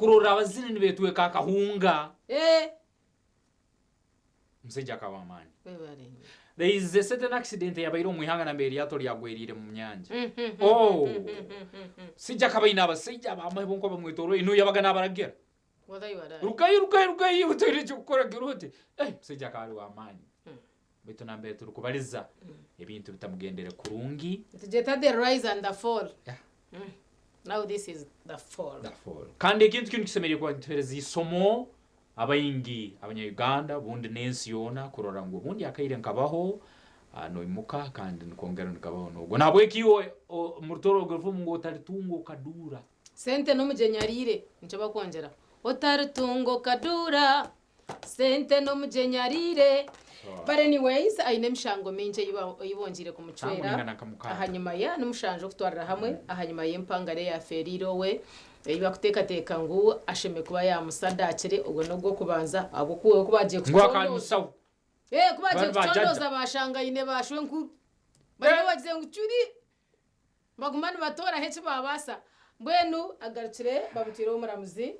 kurora abazini betweka akahunga msejja kawamani there is a certain accident yabaire omwihanga na mbere yato lyagwerire mu nyanja sijja kabaina abasejja abamabonko bamwetoro ino yabaga nabaragera rukayi utere cyokora girote msejja kali wamani beto na mbere turukubaliza ebintu bitamugendere kurungi tujeta the rise and the fall now this is the fall kandi ikintu kisemere kwa ntereza isomo abayingi abanya-Uganda bundi nensi yona kurora ngo bundi akaire nkabaho no imuka kandi nikongera nikabaho nubwo nabwe kiyo murutoro gurfu ngo taritungo kadura sente no mujenyarire ncoba kongera otaritungo kadura sente no mujenyarire but anyways aine mshango minje yibongire ku mucwera ahanyuma ya n'umushanje kutwarira hamwe ahanyuma y'empangare ya feriro we iba kuteka ngo asheme kuba yamusadakire ubwo nubwo kubanza abo kuwe kubagiye kutondoza kubagiye kutondoza bashanga ine bashwe nkuru bari bagize ngo cyuri bagumana batora hece babasa mbwenu agarukire babutiro muramuzi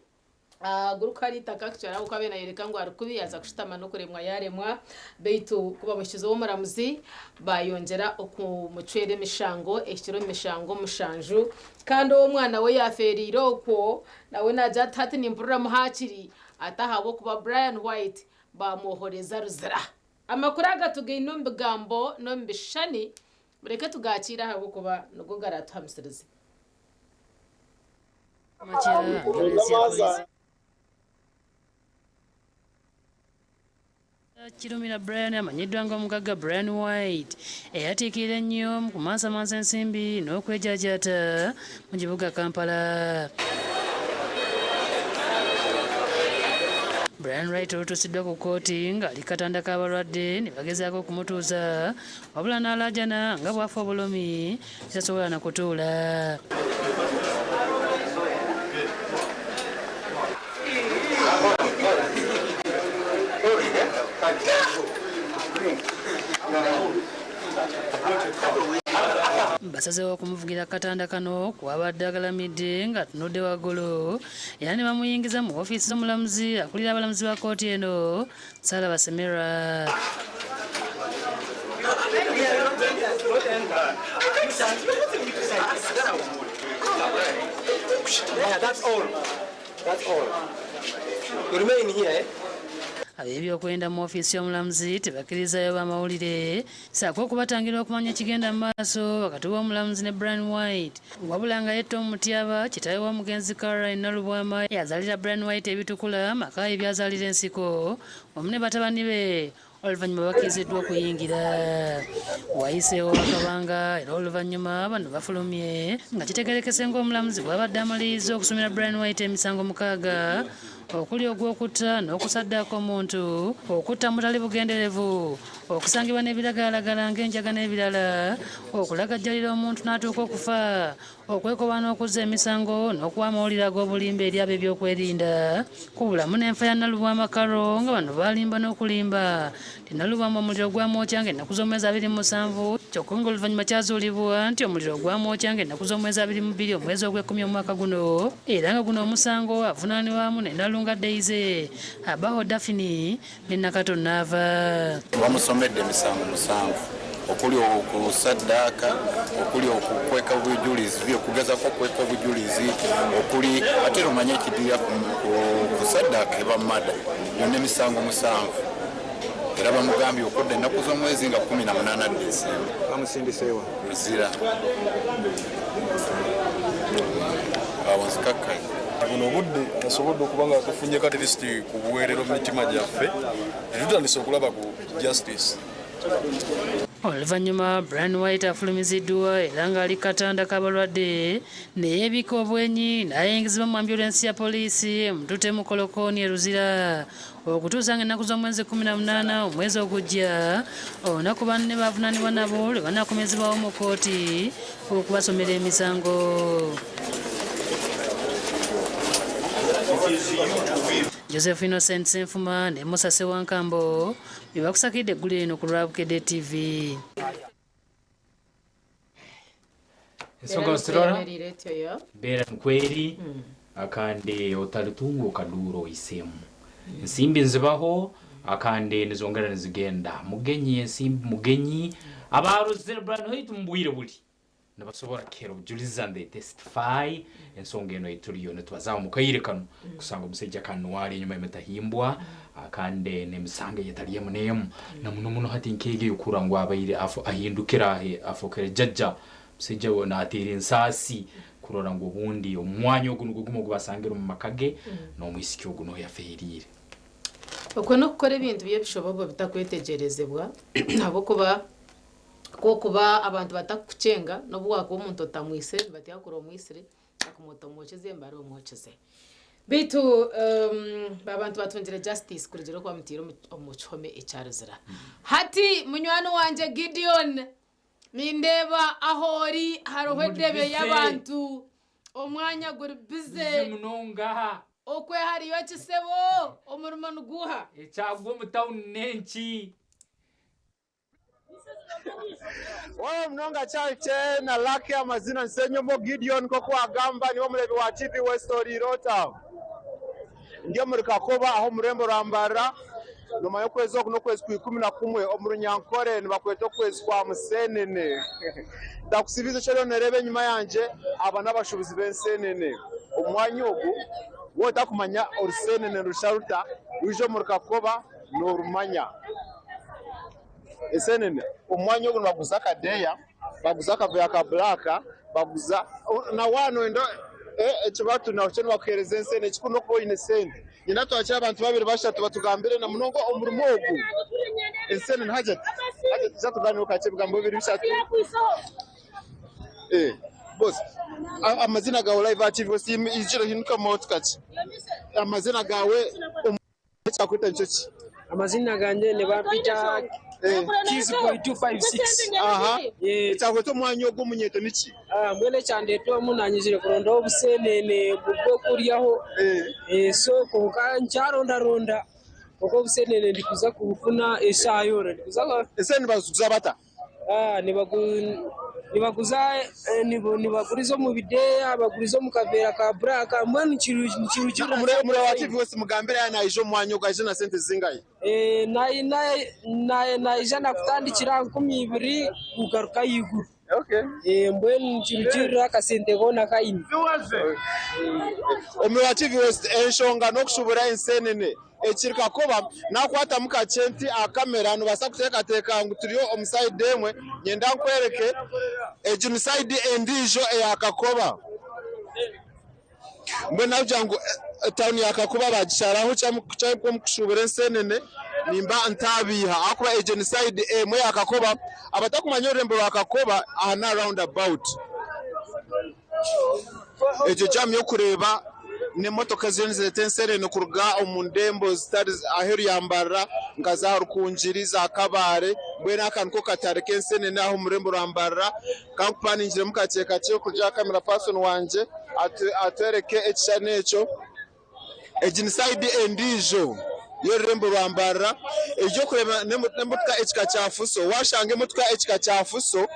gurukari takakcara uko abena yereka ngo arukubi yaza kushitama no kuremwa yaremwa beitu kuba bashizeho muramuzi bayongera ku mucwere mishango ekiro mishango mushanju kandi uwo mwana we yaferiro uko nawe naja tati nimpurura muhakiri atahabo kuba Brian White bamuhoreza ruzira amakuru agatuge ino mbigambo no mbishani bureke tugakira habo kuba nugo garatuhamsirize Kirumira Brian amanyiddwa nga omugagga Brian White eyatiikira ennyo ku mansa ensimbi n'okwejajata mu kibuga Kampala. Brian White olutuusiddwa ku kkooti ng'ali katanda k'abalwadde ne bagezaako okumutuuza wabula n'alaajana nga bw'afa obulumi tasobola na kutuula. Basazeewo okumuvugira katanda kano kuwabadde agalamidde nga tunudde waggulu era ne bamuyingiza mu ofiisi z'omulamuzi akulira abalamuzi ba kkooti eno Sarah Basemera. Ab'ebyokwenda mu ofiisi y'omulamuzi tebakkirizayo b'amawulire saako okubatangira okumanya ekigenda mu maaso wakati w'omulamuzi ne Brian White wabula nga yetta Omutyaba kitaawe w'omugenzi Caroline Nalubwama yazaalira Brian White ebitukula maka ebyazaalira ensiko wamu ne batabani be oluvannyuma bakkiriziddwa okuyingira. Wayiseewo akabanga era oluvannyuma bano bafulumye nga kitegerekese ng'omulamuzi bw'abadde amaliriza okusomera Brian White emisango 6 okuli ogw'okutta n'okusaddaako omuntu, okutta mutali bugenderevu, okusangibwa n'ebiragalalagala ng'enjaga n'ebirala, okulagajjalira omuntu n'atuuka okufa, okwekoba n'okuzza emisango n'okuwa amawulire ag'obulimba eri ab'ebyokwerinda ku bulamu n'enfa ya Nalubwama Karo nga bano balimba n'okulimba. Nalubwama omuliro gwamwokya ng'ennaku z'omwezi 27 kyokka ng'oluvannyuma kyazuulibwa nti omuliro gwamwokya ng'ennaku z'omwezi 22 omwezi ogw'ekumi omwaka guno era nga guno omusango avunaanibwamu ne Nalunga Daisy Abaho Daphne ne Nakato Nava. Bamusomedde emisango 7 okuli okusaddaaka, okuli okukweka obujulizi, okugezako okweka obujulizi, okuli ate lumanye ekidira kusaddaaka eba mada yonna emisango 7 era bamugambye okudda ennaku z'omwezi nga 18 Desemba. Bamusindiseewa Luzira awo nzikakkaye buno obudde asobodde okuba nga tufunye katirisiti ku buweerero mu mitima gyaffe netutandise okulaba ku justice. Oluvannyuma Brian White afulumiziddwa era ng'ali katanda k'abalwadde neyeebika obwenyi n'ayingizibwa mu ambulensi ya poliisi Mutute mu Kolokoni e Luzira okutuusa ng'ennaku z'omwezi 18 omwezi ogujja olunaku banne bavunaanibwa nabo lwe banaakomezebwawo mu kkooti okubasomera emisango. Joseph Innocent Senfuma ne Musa Sewankambo bibakusakidde eggulu eno ku Lwabukedde TV. Ensonga osirora beera nkweri akande otalitungo kaduro isemu nsimbi nzibaho akande nizongera nizigenda mugenyi ensimbi mugenyi abaro zebran hoitu mbwire buli nabasobora kero juliza nde testify ensonga eno ituriyo netwazaho mukayirekano kusanga umusejja kanwali nyuma imetahimbwa akande nemisange yetaliye munemu namuno hati nkege yukurangwa abayire ahindukira afokere jajja musejja wona atire nsasi kurora ngo bundi omwanyo gunugumo gubasangira mu makage no mwisiki oguno yaferire uko no gukora ibintu biye bishoboka bitakwetegerezebwa nabo kuba abantu batakucenga no bwako umuntu otamwisire batiyakora omwisire akumuta mocheze mbare omocheze bitu babantu batundire justice kurugero kwa mutiro omuchome echaruzira hati munywano wanje Gideon nindeba ahori harohedebe y'abantu omwanya guri bize munonga okwe hariyo kisebo omurimo nuguha ecagwo mutaun nenchi Wao mnonga chache na laki amazina nsenyomo Gideon koko agamba niwo mulebi wa TV West Rota ndio muri Kakoba aho murembo rambara noma yo kwezi okuno kwezi ku 11 omurunyankore nibakweto kwezi kwa musenene ndakusibiza cyo nerebe nyuma yanje aba nabashubizi bensenene umwanya ogu wota kumanya orusenene rusharuta wijo muri Kakoba no rumanya esenene umwanya ogu baguza kadeya baguza kavuya ka blaka baguza na wano endo ekibatu na cyo bakereza ensene kikuno ko inesende nyina twacha abantu babiri bashatu batugambire na munongo omurimo ogu ensene haje zatugana ukache bigambo bibiri bishatu boss amazina gawe live active sim ijiro hinuka motkachi amazina gawe cyakwita nchochi amazina ganje ne bapita Kizi boy 256 aha cyakwita umwanya ogu munyeto niki mwele cyande to munanyizire kuronda obusenene bwo kuriyaho so kuka ncharonda ronda uko busenene ndikuza kubufuna esayora ndikuza esene bazuza bata nibagurizo mu bideya bagurizo mu kavera ka braka mbona ikiru muri wa TV wese mugambira yana ijo mwanyo gaje na sente zingaye na ijana kutandikira 12 kugaruka yiguru mbona ikiru akasente gona kaini muri wa TV wese enshonga no kushubura ensenene ekirika koba nakwata mukachenti akamera no basakuteka teka nguturiyo omuside emwe nyenda nkwereke genocide endijo eyakakoba mbona byangu town yakakoba bagisharaho cyangwa mukushubura ensenene nimba ntabiha akuba genocide emwe yakakoba abatakumanya rembo bakakoba ana round about ejo jam yo kureba ne motoka zenze tensere no kuruga omundembo stars aheru yambara ngaza rukunjiriza kabare bwena akanko katareke nsene naho murembo rambara kampaninjire mukacheka cyo kuja camera person wanje atereke ekishane echo ejinside endijo yo rembo rambara ejo kureba ne mutka ekika cyafuso washange mutka ekika cyafuso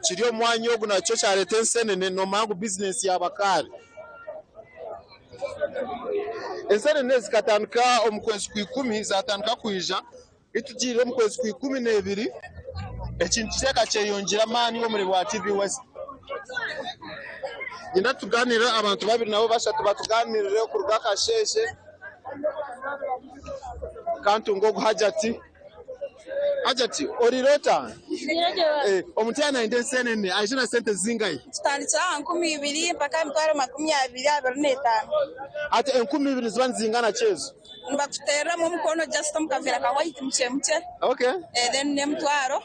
kiriyo mwanyo ogu nacho cyarete nsene no mangu business yabakare ensene nezikatanka omukwezi ku 10 zatanka kuija itugire omukwezi ku 12 ekintu cyeka cyeyongera mani yo muri wa TV West nyina tuganira abantu babiri nabo bashatu batuganirire ku rugaka sheshe kantu ngo hajati orirota omutiana indensene ajina sente zingayi tutanditsa 12 mpaka 25 ate 12 ziban zingana chezo mbakutera mu mukono just mukavera ka white mchemche then ne mtwaro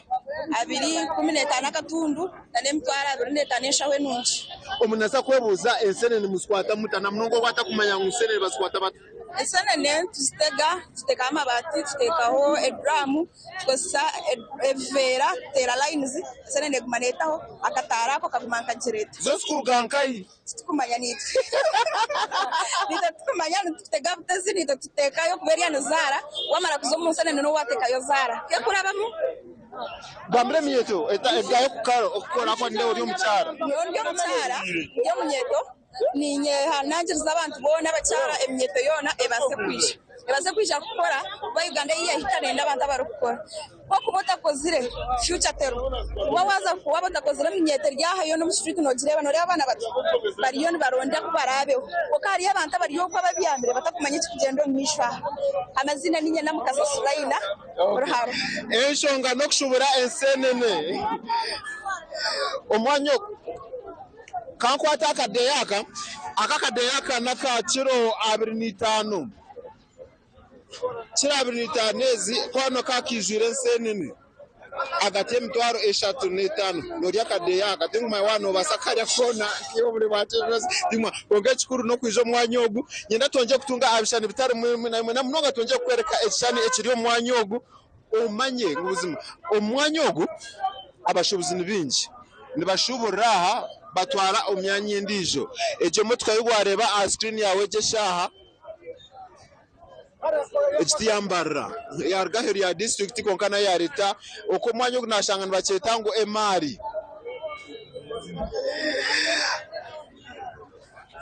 215 katundu ne mtwaro 215 wenunchi omunasa kwebuza ensene ni muskwata mutana mnongo kwata kumanya ngusene baskwata bata esana ne tutega amabati tutekaho edramu kosa evera tera lines esana ne kumanetaho akatara ko kagumanka jirete zo skurugankai tukumanya niti tukumanya tutega butazini tuteka yo kuberia nozara wamara kuzomusana no wateka yo zara yakurabamu bambre miyeto eta egayo kukaro okora kwa ndio muchara ndio munyeto ninye hanangiriza abantu bona bacyara emyeto yona ebase kwisha gukora ba Uganda yihita nenda abantu barukora ko kubota kozire future tero wawaza kuba batakozire emyeto ryaha yo no mu street no gireba no abana bato bariyo baronda kubarabeho ko kari abantu bariyo kwa babyambere batakumanya ikigendo mishwa amazina ninye namukasa Sulaina uraharo enshonga no kushubura ensenene omwanyo kankwata akadeyaka naka kiro 25 kiro 25 ezi kwano kakijire ensenene agati emitwaro 35 nori akadeyaka tinguma wano basakarya kona kiyo buri bateje tinguma konge chikuru no kwijo mwanyogu nyenda tonje kutunga abishani bitari na mnoga tonje kwereka ekishani ekiriyo mwanyogu umanye ngubuzima omwanyogu abashobozi nibingi nibashuburaha batwara omyanya endijo ejo mutwe yugwareba a screen yawe jeshaha ekitiyambara yargaheri ya district konkana ya leta uko mwanyo kunashangana bachetango emari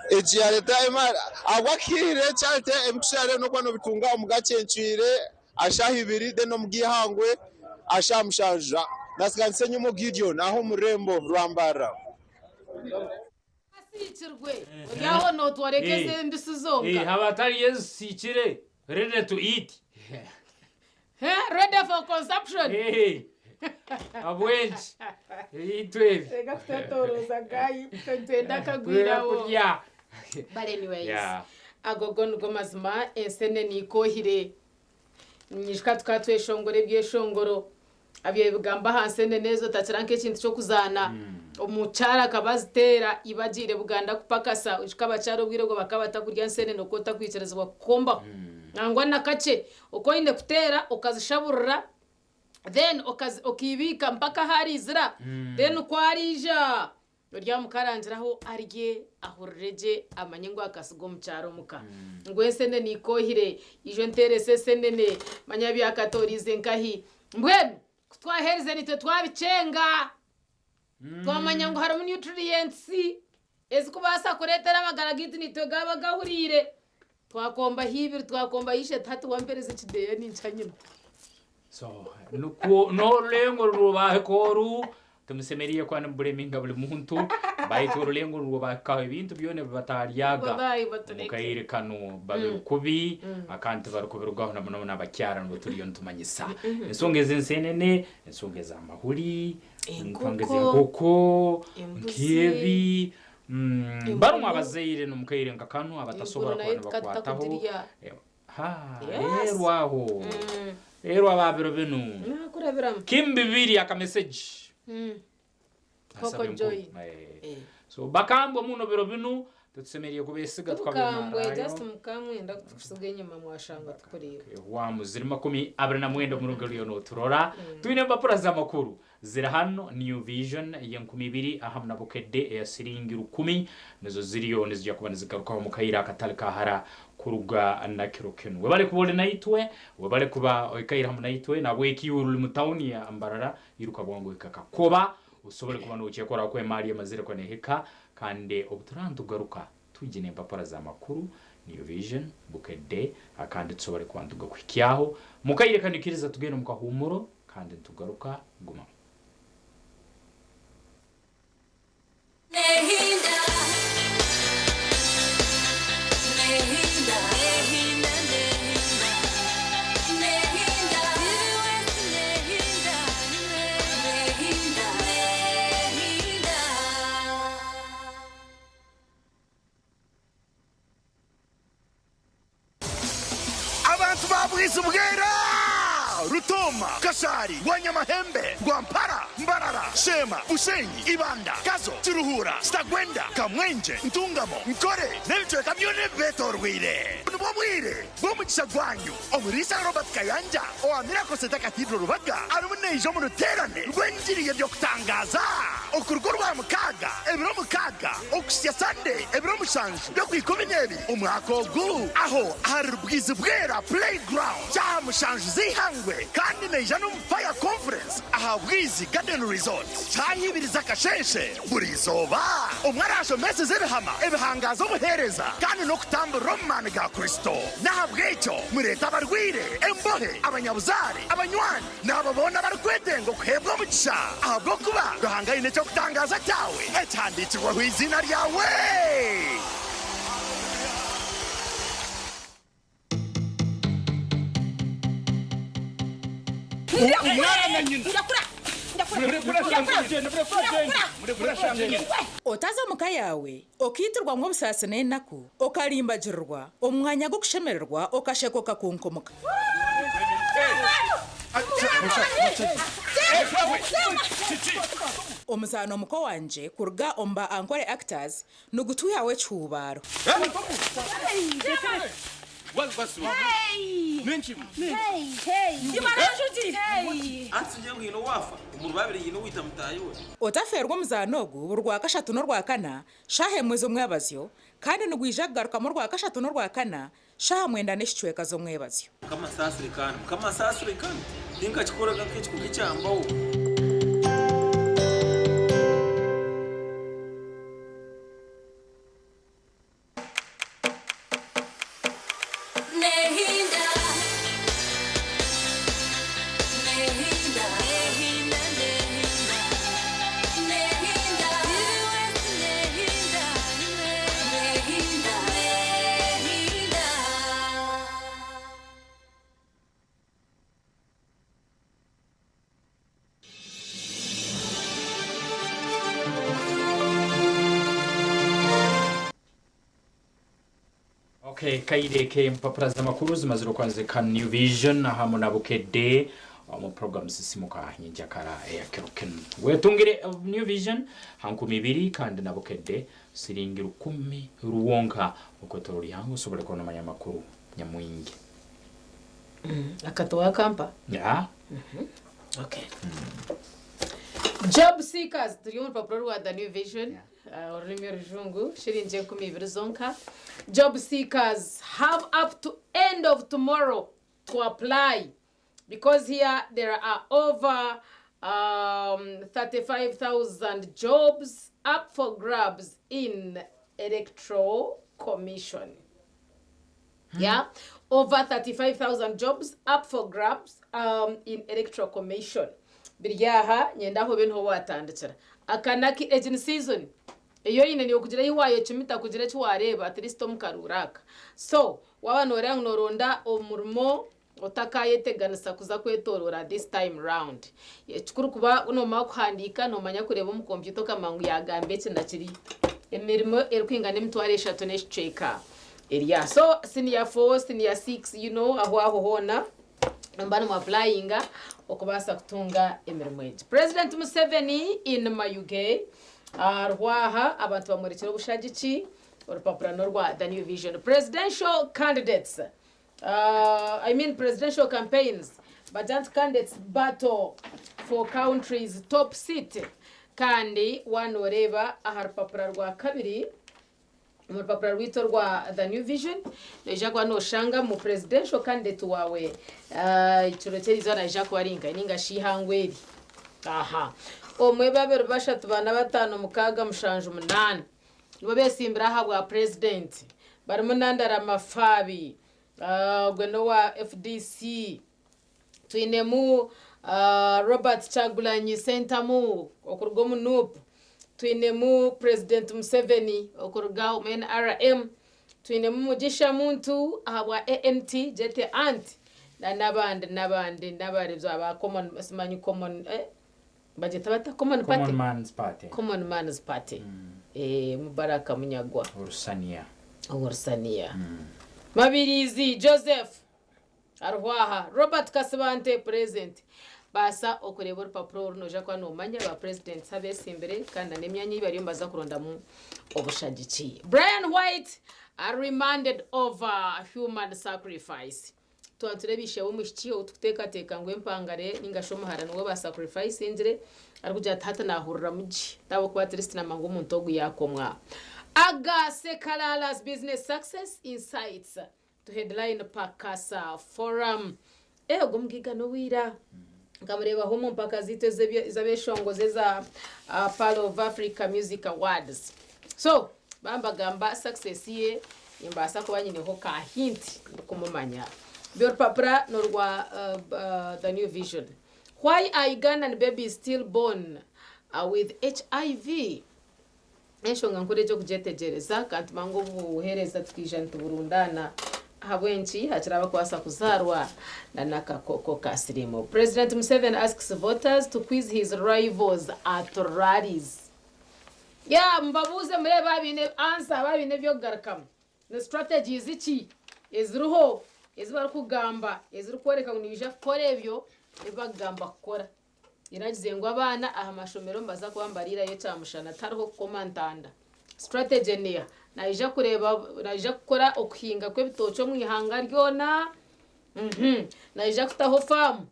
eji ya leta emari agwakire chalte ebikushare no kwano bitunga omugace ncwire ashahibiri de no mugihangwe ashamshanja nasiganse nyumo Gideon aho murembo rwambara asicirwe yaho no twarekeze mbisuzonga habatari yesicire ready to eat ready for consumption abwenji itwe ega tutoroza gayi twenda kagwirawo but anyways agogon gomazima ensene nikohire nyishika tukatweshongore byeshongoro abye bugamba hansene nezo takiranke ikintu cyo kuzana omucara kabazitera ibagire Buganda kupakasa ushikaba cyaro bwirego bakabata kurya nsene no kota kwicerezwa komba nangwa nakace uko inde kutera ukazishaburura then okibika mpaka harizira then kwarija urya mukarangiraho arye ahurreje amanye ngo akasigo mucyaro muka ngo ensene nikohire ijo nterese senene manyabi akatorize nkahi mbwenu twahereze nitwe twabicenga twamanya ngo harimo nutrients ezikubasa kuretera abagaragiti nitwe gabagahurire twakomba hibiri twakomba yishe tatu wampereze kideye nincanyino so nuko no lengo rubahe koru tumusemeriye kwana bureminga buli muntu bayitoro lengo rubaka ibintu byone bataryaga mukaire kanu babikubi akanti barukubirwaho nabona nabakyara ngo turiyo ntumanyisa ensongeze nsenene ensongeze amahuri nkongeze nkoko nkebi barumwa abazeire no mukaire ngakanu abatasobora kwana bakwataho rero ababiro binu kimbibiri aka message Koko Joy so bakambo muno biro binu tutsemeriye kubesiga twabimara just mukamwe ndakufusuge nyuma mwashanga tukorera wa muzirima 29 mu rugero no turora twine mbapura za makuru zira hano New Vision ye 12 ahamna bukede ya siringi 10 nizo ziriyo nizijya kubana zigarukaho mukayira akatalika hara kuruga na kirokeno wabale kubole naitwe wabale kuba oyikayira hamna naitwe na weki uru mu town ya Ambarara iruka bwango ikakakoba usobole kubana ukekora ko emari amazire ko neheka kande obuturantu garuka tujine mbapara za makuru New Vision bukede akandi tsobole kwanduga kwikyaho mukayire kanikiriza tugenda mukahumuro kandi tugaruka guma Isubwera Rutoma Kashari Wanyamahembe Gwampara Mbarara Shema Bushenyi Ibanda Kazo Chiruhura Stagwenda Kamwenje Ntungamo Nkore Nelchwe Kamyone Betorwire Nubomwire Bomugisha gwanyu Omurisa Robert Kayanja Oamira Koseta Katidro Rubaga Arumunejo mu ruterane rw'enjiriye byo kutangaza okurwo rwa mukaga ebiro mukaga okusya Sunday ebiro mushanju byo kwikomenyeri umwaka ogu aho hari rwizibwera playground cya mushanju zihangu ikozwe kandi neja no fire conference aha Bwizi Garden Resort cyahibiriza kasheshe buri zoba umwarasho mese zebihama ebihangazo buhereza kandi no kutamba Roman ga Kristo nahabwecho mureta barwire embohe abanyabuzari abanywani nababona barikwetengo kwebwa mugisha ahubwo kuba gahangayine cyo kutangaza cyawe cyandikirwa ku izina ryawe. otaza muka yawe okitirwa nk'obusasi n'enaku okalimbagirwa omwanya gwo kushemererwa okashekoka kunkomoka omuzaano omuko wanje kuruga omba ankore actors nugutu yawe cyubaro otaferwa omuzaano ogu burwa kashatu n'orwa kana shahe mwezi omwebazyo kandi nugwija kugaruka mu rwa kashatu n'orwa kana shaha mwenda n'ekicweka z'omwebazyo kamasasire kandi ndinkakikoraga nk'ekikugu ekyambaho. Okay, kaide ke mpapura z'amakuru zimaziro kwanzika New Vision hamwe na Bukedde mu program sisimuka nyinjakara ya Kiroken. Wetungire New Vision hankumi 2 kandi na Bukedde siringira 10 ruwonka ukotoro lyangu sobole kona manyamakuru nyamwingi. Akatoa kampa? Yeah. Okay. Job seekers turiyo mpapuro rwa The New Vision. Orimi rujungu shirinje 10 zonka. Job seekers have up to end of tomorrow to apply because here there are over 35,000 jobs up for grabs in Electoral Commission. Yeah, over 35,000 jobs up for grabs in Electoral Commission. Biryaha nyenda ho bento watandikira akanaki agent season iyo yine niyo kugira yiwayo chimita kugira chiwareba at least omukaruraka so wabanora noronda omurimo otakayeteganisa kuza kwetorora this time round yechukuru kuba uno makuhandika no manya kureba mu computer kamangu yagambe kinakiri emirimo erikwinga nemitware 3 n'eshcheka area so senior 4 senior 6 you know aho hona mbana mu applying okubasa kutunga emirimo eje. President Museveni in Mayuge arwaha abantu bamurekera ubushagiki urupapura norwa The New Vision. Presidential candidates presidential campaigns budget candidates battle for country's top seat kandi wanoreba aharupapura rwa kabiri mu rupapura rwito rwa The New Vision leja kwa no shanga mu presidential candidate wawe icuro cyerizo na Jacques Waringa ninga shihangweri aha omwe babero bashatu bana batano mukaga mushanje 8 nibo besimbira habwa president barimo nandara mafabi gweno wa FDC twinemu Robert Chagulanyi Sentamu okurgo mu NUP twinemu President Museveni okurga mu NRM twinemu Mugisha Muntu habwa ANT jete anti na nabandi nabarebyo aba common simanyi common bajeta bata common man's party Mubaraka Munyagwa Ursania Mabirizi Joseph arwaha Robert Kasibante present basa okureba urupapuro runoja kwa no manya ba president sabese imbere kandi nemyanya ibari mbaza kuronda mu obushagiki. Brian White are remanded over human sacrifice tuaturebishe umushiki utukeka ngo empangare ningashomuhara nwo ba sacrifice injire arikuja tata nahurira muji tabo kwa trist na mangu muntogu yakomwa aga Sekalala's business success insights to headline Pakasa forum ego mbwigano wira nkamureba ho mu mpaka zito z'abeshongoze za Pearl of Africa Music Awards. So bambagamba success ye imbasa kuba nyineho ka hint kumumanya byorpapura no rwa the New Vision. Why are Ugandan babies still born with HIV? Eshonga nkurejo kujetegereza kanti mango buhereza tukijana tuburundana habwenchi hachiraba kwasa kuzarwa na nakakoko kasirimo. President Museveni asks voters to quiz his rivals at rallies. Ya mbabuze mure babine answer babine byo garakam. The strategies iki ezruho ezbar kugamba ezru kwereka unibija korebyo ebagamba kora. Iragize ngo abana aha mashomero mbaza kwambarira yo cyamushana tariho komantanda. Strategy niya naija kureba naija gukora okuhinga kwe bitocho mu ihanga ryona naija kutaho farm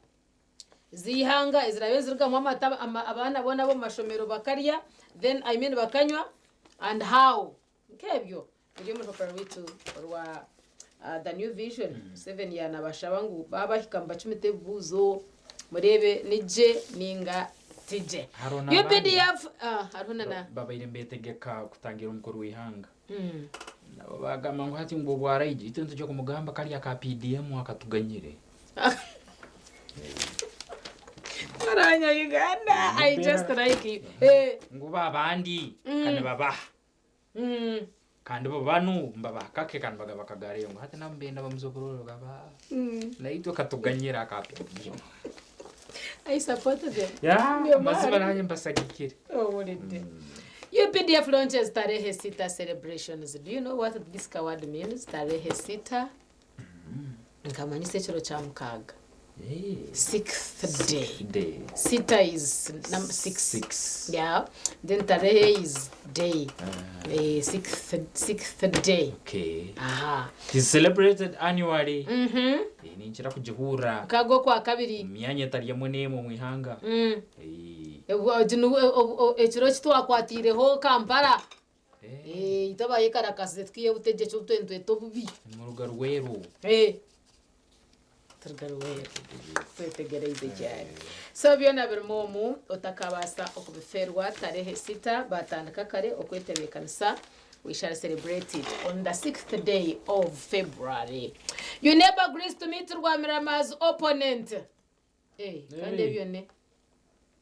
zihanga Israel zirugamo amata abana bona bo mashomero bakarya then I mean bakanywa and how nkebyo byo mu papara witu rwa the New Vision 7 yana bashabangu baba hikamba chimete buzo murebe nije ninga tije UPDF haruna na baba irembetegeka kutangira umukuru wihanga nabo bagama ngo hati ngo bwaraiji itento cyo kumugamba kali ya ka PDM akatuganyire aranya Uganda I just like you ngo babandi kana baba kandi bo banu mbabakake kandi bagabakagare ngo hati nambenda bamuzogororo gaba naito katuganyira ka PDM. I supported them. Yeah, mazibana mbasagikire. Oh, what it did. UPDF launches Tarehe Sita celebrations. Do you know what this word means? Tarehe Sita. Nkamani sechero cha mukaga. 6th day. Sita is number 6. Yeah. Then Tarehe is day. 6th day. Okay. Aha. It is celebrated annually. Ninjira kujihura. Kago kwa kabiri. Myanya tari yamunemo mu ihanga. Ekiro kitwakwatireho Kampala. Itabaye karakase twiye buteje cyo 20 bubi. Mu ruga rwero. So byona birimomu otakabasa okubiferwa Tarehe Sita batandika kare okwetebekanisa. We shall celebrate it on the 6th day of February. Your neighbor agrees to meet Rwamirama's opponent. Kandi byone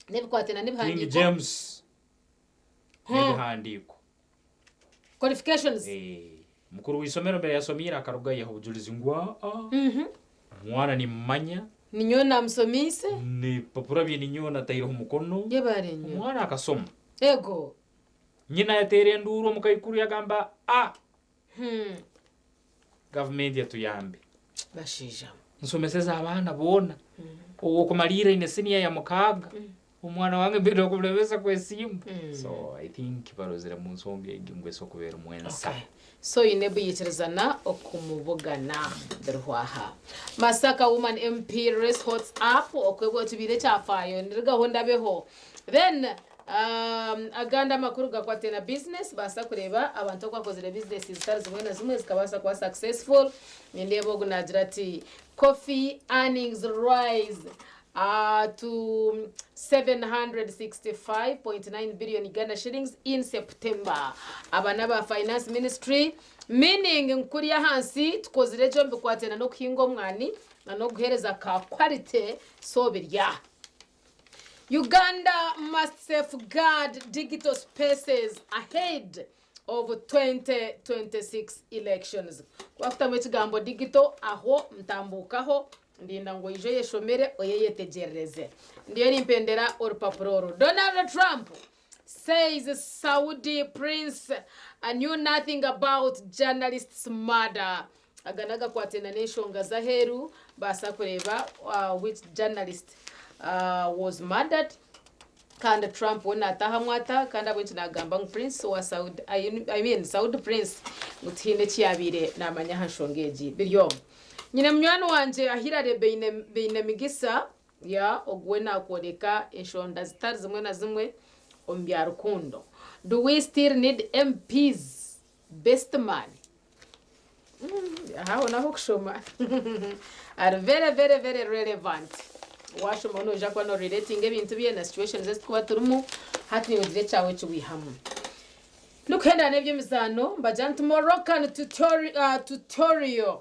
nebikwatena nibhandiko King James nibhandiko qualifications mukuru w'isomero mbere yasomira akaruga yaho bujulizi ngwa mwana ni mmanya ninyona msomise ni papura bye ninyona tayiro umukono yebarenyo mwana akasoma ego nyina yatere nduro mukayikuru yagamba government yatuyambe bashija nsomeseza abana bona uwo kumalira ine senior ya mukaga umwana wange mbere kubulebesa kwesimu so I think barozera mu nsonge ingwe so kubera mwensa. So inebu yitirezana okumubogana derwaha Masaka woman MP race hot up okwebo tubire cyafayo ndirigahonda beho then aganda makuru gakwatena business basa kureba abantu kwakozera business zitari zimwe na zimwe zikabasa kwa successful nindebo gunajirati coffee earnings rise to 765.9 billion Uganda shillings in September. Abanaba Finance Ministry meaning nkuriya hansi tukozire jombe kwatena no kuhingo mwani na no guhereza ka quality so birya. Uganda must safeguard digital spaces ahead of 2026 elections. Wafuta mwechigambo digital aho mtambukaho ndinda ngo ijo yeshomere oyeyetegereze ndiyo nimpendera urupapuro. Donald Trump says Saudi prince knew nothing about journalists murder. Aganaga kwatena neshonga zaheru basa kureba which journalist was murdered. Kanda Trump wona atahamwata kanda bwintu nagamba prince wa Saudi Saudi prince muthinde cyabire namanya hanshongeji biryo. Nyina mnywano wanje ahirare beine migisa ya ogwena akoreka eshonda zitari zimwe na zimwe ombya rukundo. Do we still need MPs? Best man. How na kushoma are very relevant. Washoma unoja kwa no relating ebintu bye na situations ezikuba turumu hati ni dire cyawe cyubihamu. Nukenda nebyo mizano bajantu Moroccan tutorial.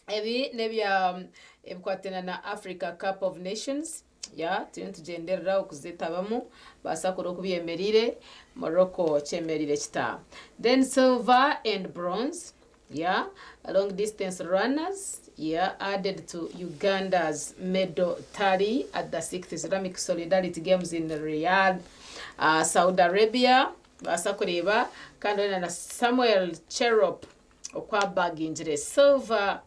Ebi nebya ebikwatena na Africa Cup of Nations. Ya tugenderera okuzitabamu basa kuro kubyemerire Morocco chemerire kita. Then silver and bronze. Yeah, long distance runners, yeah, added to Uganda's medal tally at the 6th Islamic Solidarity Games in Riyadh, Saudi Arabia. Basa kureba kandi na Samuel Cherop okwabaginjire silver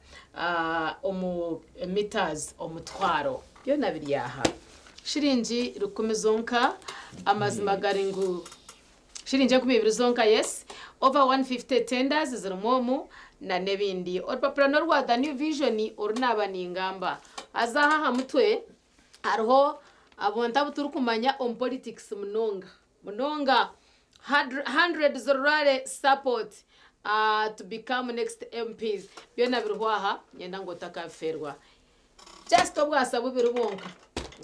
meters omutwaro byona biriyaha shiringi rukumizonka amazima garingu shiringi kubibiri zonka yes over 150 tenders zirumomu na nebindi orupapuro norwa the new vision orunaba ningamba azaha hamutwe hariho abonta buturukumanya on politics munonga hundreds rurale support to become next MPs byona birwaha nyenda ngo takaferwa just obwasa bubirubonka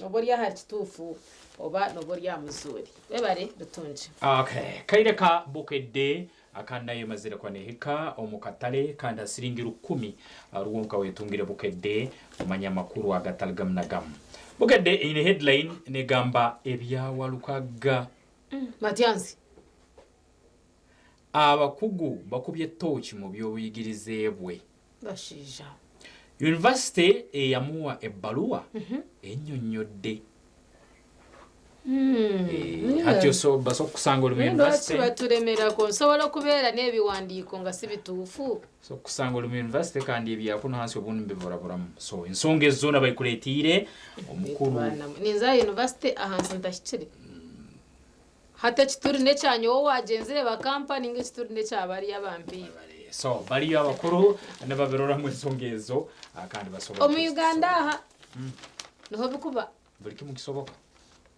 noboriya hakitufu oba noboriya muzuri bebare dutunje. Okay, kaireka Bukedde akanda yemazira kwa nehika omukatale kandi asiringira 10 ruwonka wetungire Bukedde umanya makuru agatalgamnagam. Bukedde in headline negamba ebyawalukaga Matianzi abakugu bakubye tochi mu byobuyigirizeebwe bashija University eyamuwa ebbaluwa ennyonnyodde hati baso kusanga olu university baturemera ko nsobola kubeera n'ebiwandiiko nga si bituufu so kusanga olu university kandi ebyakuno hansi obundi mbivoraburamu so ensonga ezona bayikuleetiire omukulu ninza university ahansi ntakikiri hata kituri n'ekyanyowo wagenzere bakampani ng'ekituri n'ekyabari abampi so bali abakuru n'ababirora mu ensonga ezo kandi basobola omu Uganda aha niho bikuba buli kimu kisoboka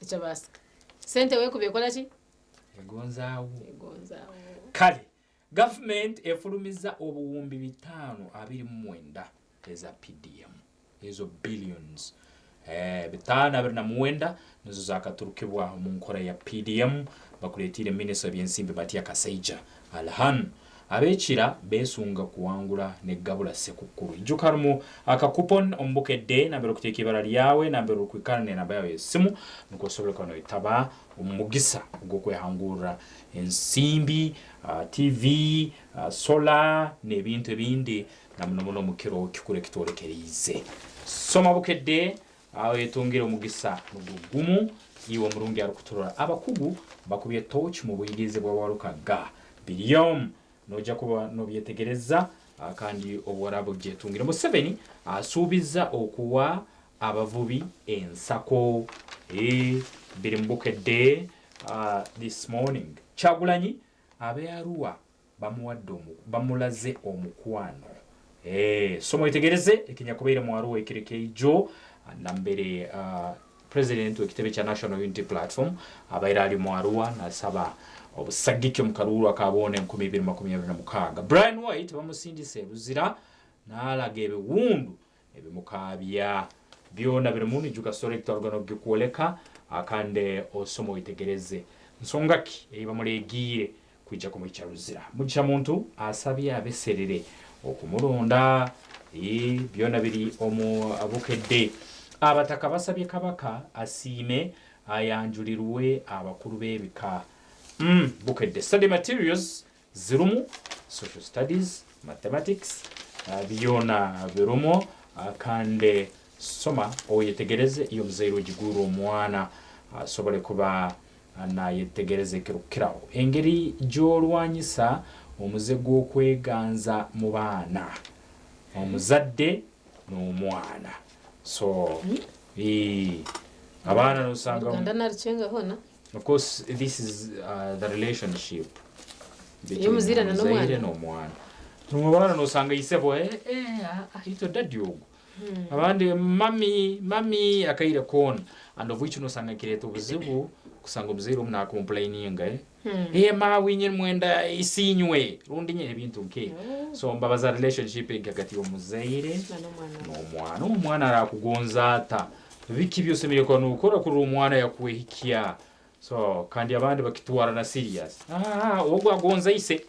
icyo basika sente we kubikola ki egonzaawo kale government efulumiza obuwumbi 529 eza PDM ezo billions 529 nizo zakaturukibwa mu nkora ya PDM bakuletire minister byensimbi Matia Kasaija Alhan abechira besunga kuwangula ne gabula sekukuru ijukarumu akakupon Ombukedde nambero kuteka ibara lyawe nambero kwikana namba yawe simu nuko sobole kono itaba umugisa gukwe hangura ensimbi TV solar ne bintu bindi namuno mukiro kikure kitorekerize soma Bukedde awe tungire umugisa mugumu iwo murungi arukuturura abakugu bakubye touch mu buyigize bwa warukaga billion noja kuba nobyetegereza kandi obwarabu gyetungira mu 7 asubiza okuwa abavubi ensako biri Bukedde this morning Kyagulanyi abeyaruwa bamulaze omukwano somo itegereze ikinyakubere mu aruwa ikirikeijo nambere president w'ekitebe kya National Unity Platform abaira ali mu aruwa nasaba obusagike mu karuru akabone 2026 Brian White bamusindise buzira nalaga ebiwundu ebimukabya byona biri muni juga selector organo gikoleka akande osomo itegereze nsongaki ebamulegire kwijja ku mucyaruzira mugisha muntu asabye abeserere okumulonda byona biri omu Bukedde abataka basabye kabaka asime ayanjulirwe abakuru bebika Bukedde study materials zirumu social studies mathematics byona birumo kande soma oyetegereze iyo mzairo jiguru omwana asobole kuba nayetegereze kirukiraho engeri jolwanyisa omuze gw'okweganza mu baana omuzadde n'omwana so abana nosanga of course this is the relationship between omuzadde n'omwana n'omwana nosanga isebo ito daddy ogo abandi mami akaire kona and of which nosanga kireto buzibu kusanga omuzire omuna complaining ema winye mwenda isinywe rundi nye ebintu nke so mbabaza relationship hagati y'umuzaire n'omwana arakugonza ata biki byose mireko nukora kuri umwana yakuhikia so kandi abandi bakitwara na serious ogwa gonza ise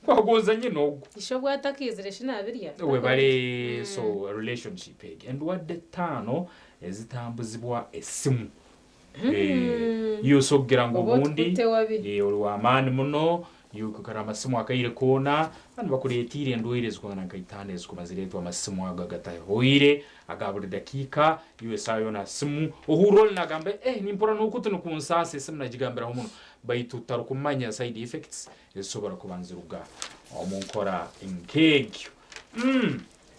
kwa gonza nye nogo isho bwatakizire shinabirya we bari so relationship and what the tano ezitambuzibwa esimu yuso kugira ngo ubundi uri wamani muno yuko karamasimu akayire kona bandi bakuretire ndoherezwa na kaitanezwa kumaziretwa amasimu agagataye hoire agaburi dakika USA yona simu uhurol nagambe nimpora nukutu nukunsase simu najigambira homuno baitu tarukumanya side effects esobora kubanziruga omunkora inkegyo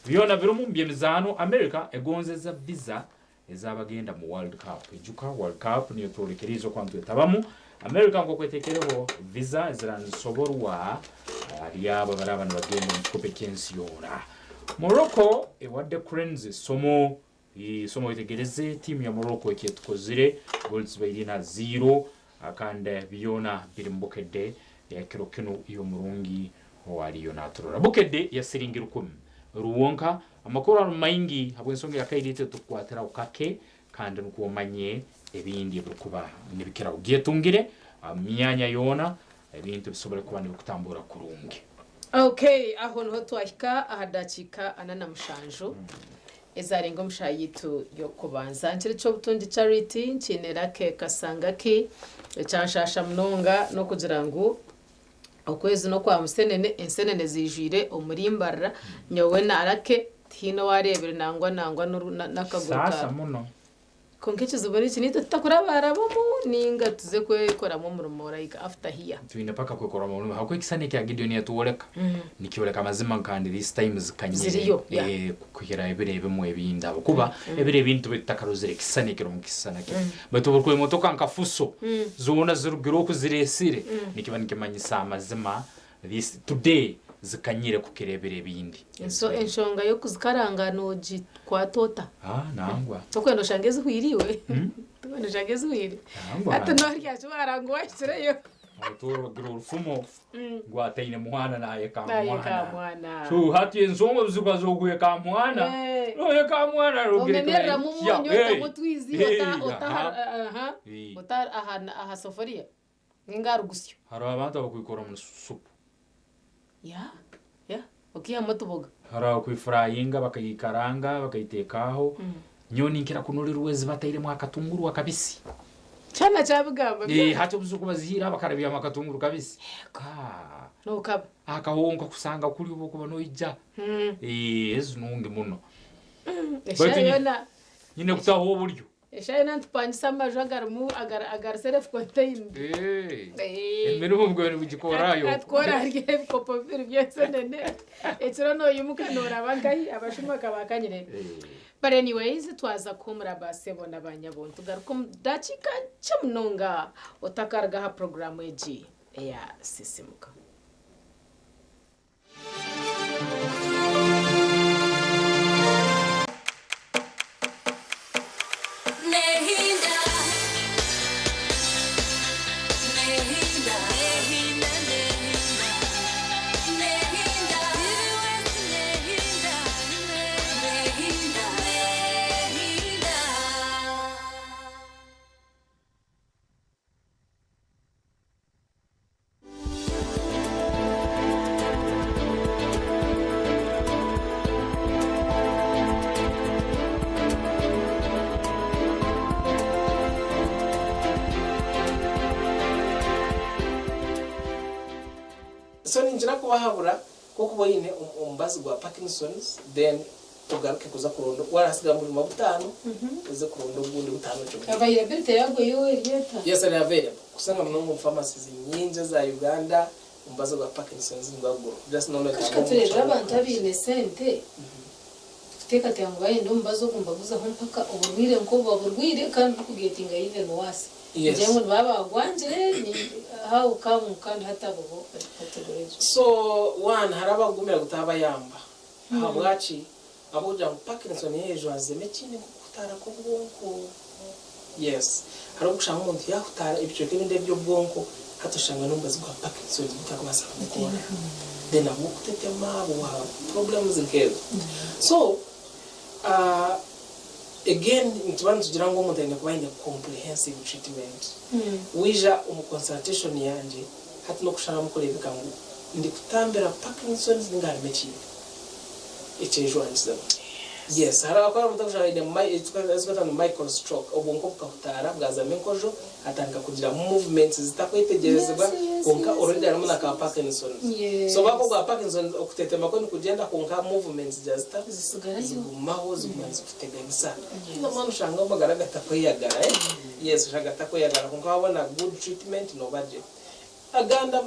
biona birumu byemizano America egonzeza visa ezabagenda mu World Cup ejuka World Cup niyo torekerizo kwantu etabamu America ngo kwetekereho visa ziransoborwa ariaba barabana bagenda mu competition yora Morocco ewadde Cranes somo itegereze team ya Morocco ekyetukozire goals bayina 0 akande biona birimbokedde yakiro kino iyo murungi waliyo naturora bokedde yasiringira 10 ruwonka amakuru maingi habwensonge yakairite tukwatira ukake kandi nukomanye ebindi bukuba nibikira ugietungire myanya yona ebintu bisobora kuba nibikutambura kurungi okay aho no twahika ahadakika anana mushanjo ezarengo mushayitu yo kubanza ntire cyo butundi charity nkinera ke kasanga ki cyanshasha mnonga no kugira ngo okwezi no kwa musenene ensenene zijire omurimbarra nyowe narake hino warebere nangwa nakagurika sasa muno konkeche zubari kinito takurabara bomu ninga tuze kwekora mu murumora ika after here tuine paka kwekora mu murumora hako ikisane kya Gideon yatuoleka nikioleka mazima kandi this time zikanyire kuhira ebirebe mu ebinda kuba ebire bintu bitakaruzire kisane kiro mu kisana ke bato burko motoka nkafuso zona zirugiro kuziresire nikiba nikimanyisa amazima this today zikanyire kukirebere bindi so enshonga yo kuzikaranga noji kwa tota nangwa tokwendo shangezi huiriwe tokwendo shangezi huiri ata no harya chubarango wachireyo Autoro grofumo gwataine mwana naye ka mwana so hati enzongo zikwazoguye ka mwana no ye ka mwana rogire omenera mu munyo tamutwizi ota aha soforia ngarugusyo haro abantu bakwikora mu supu okiya motuboga hara kwifurayinga bakayikaranga bakayitekaho nyoni nkira kunurirwezi bataire mu akatunguru akabisi cyana cyabugamba hato buzuko bazihira bakarabya makatunguru kabisi no kaba akahonga kusanga kuri ubo kuba no ija ezinunge muno eshayona nyine kutaho buryo eshayona ntupangisa amajagar mu agar self contained mbere mu bwo bugikorayo atkora rye kopo biri byose nene etiro no yumuka nora bangayi abashuma kabakanyire but anyways twaza kumra basebo nabanyabontu garuko dachika chamnonga otakarga ha program eji ya sisimuka so ninjira kubahabura ko kuboyine umbazi gwa Parkinson's then tugaruke kuza kurondo warasiga muri mabutano uze kurondo bundi butano cyo availability yago yo yeta yes ari available kusanga mu pharmacies nyinje za Uganda umbazi gwa Parkinson's ngwago just no like katurera abantu abine sente teka tyangaye ndo mbazo kumbaguza mpaka uburwire nko baburwire kandi kugetinga even worse Jengo baba gwanje ni how come kandi hatabuho categories so one haraba gumira gutaba yamba habwachi aboja Parkinson yejo azeme chini kutara ko bwonko yes hari ugushanga umuntu yahutara ibyo kibinde by'ubwonko hatoshanga n'umbazi kwa Parkinson bitakubasa gukora then abo kutetema abo problems nkezo so again ntibantu tugira ngo umuntu ayine kuba ine comprehensive treatment wija consultation yanje hati no kushaka mukoreka kangu ndi kutambira Parkinson ngari mechi echejo anzaba yes hara akora mutakushaka ine ezikata micro stroke obonko bukahutara bwaza menkojo atanga kugira movements zitakwetegerezwa konka already ari muna ka Parkinson so bako kwa Parkinson okutetema ko ni kugenda konka movements just zigumaho zimanzi kuteganisa no manu shanga magara gatakwiyagara yes shanga takwiyagara konka wabona good treatment no budget aganda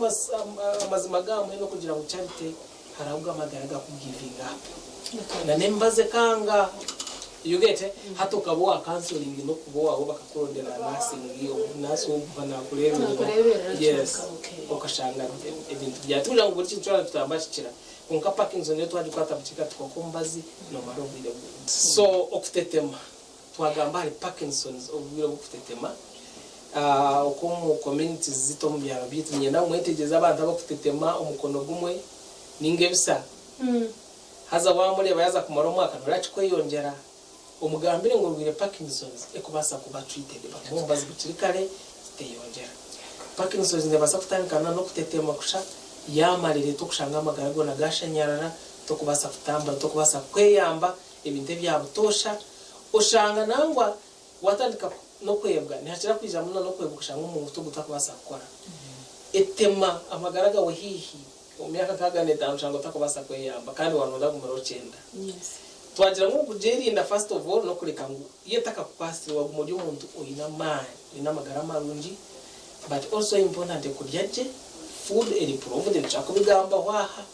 amazima gamu no kugira ngo charity harabwa magara gakugiving up na nembaze kanga you get hato kabwa counseling no kuboa abo bakakurondera nursing iyo naso bana kureba yes okashanga ibintu byatuje ngo buri kintu tutambashikira konka Parkinson yo twaje kwatabutika tukokumbazi no marobire so okutetema twagamba ari Parkinson's obwiro okutetema okomu communities zito mu byaro bitu nyenda mwetegeza abantu abakutetema umukono gumwe ningebisa haza wamureba yaza kumara umwaka nurachi kweyongera umugambire ngo rwire Parkinson's ekubasa kuba treated bakumbaza bikirikare ziteyongera Parkinson's ndabasa kutanikana no kutetema kusha yamarire to kushanga amagarago na gashanyarara to kubasa kutamba to kubasa kweyamba ibinte byabutosha ushanga nangwa watandika no kwebwa ntihakira kwija muno no kwebwa kushanga umuntu tugutakubasa gukora etema amagaraga we hihi umyaka kagane tanshanga takubasa kweyamba kandi wanonda kumero 9 twagira ngo kugerinda first of all no kureka ngo yetaka kupasi wa umuri umuntu oyina man ina magara marungi but also important kuryaje food improved nchako bigamba waha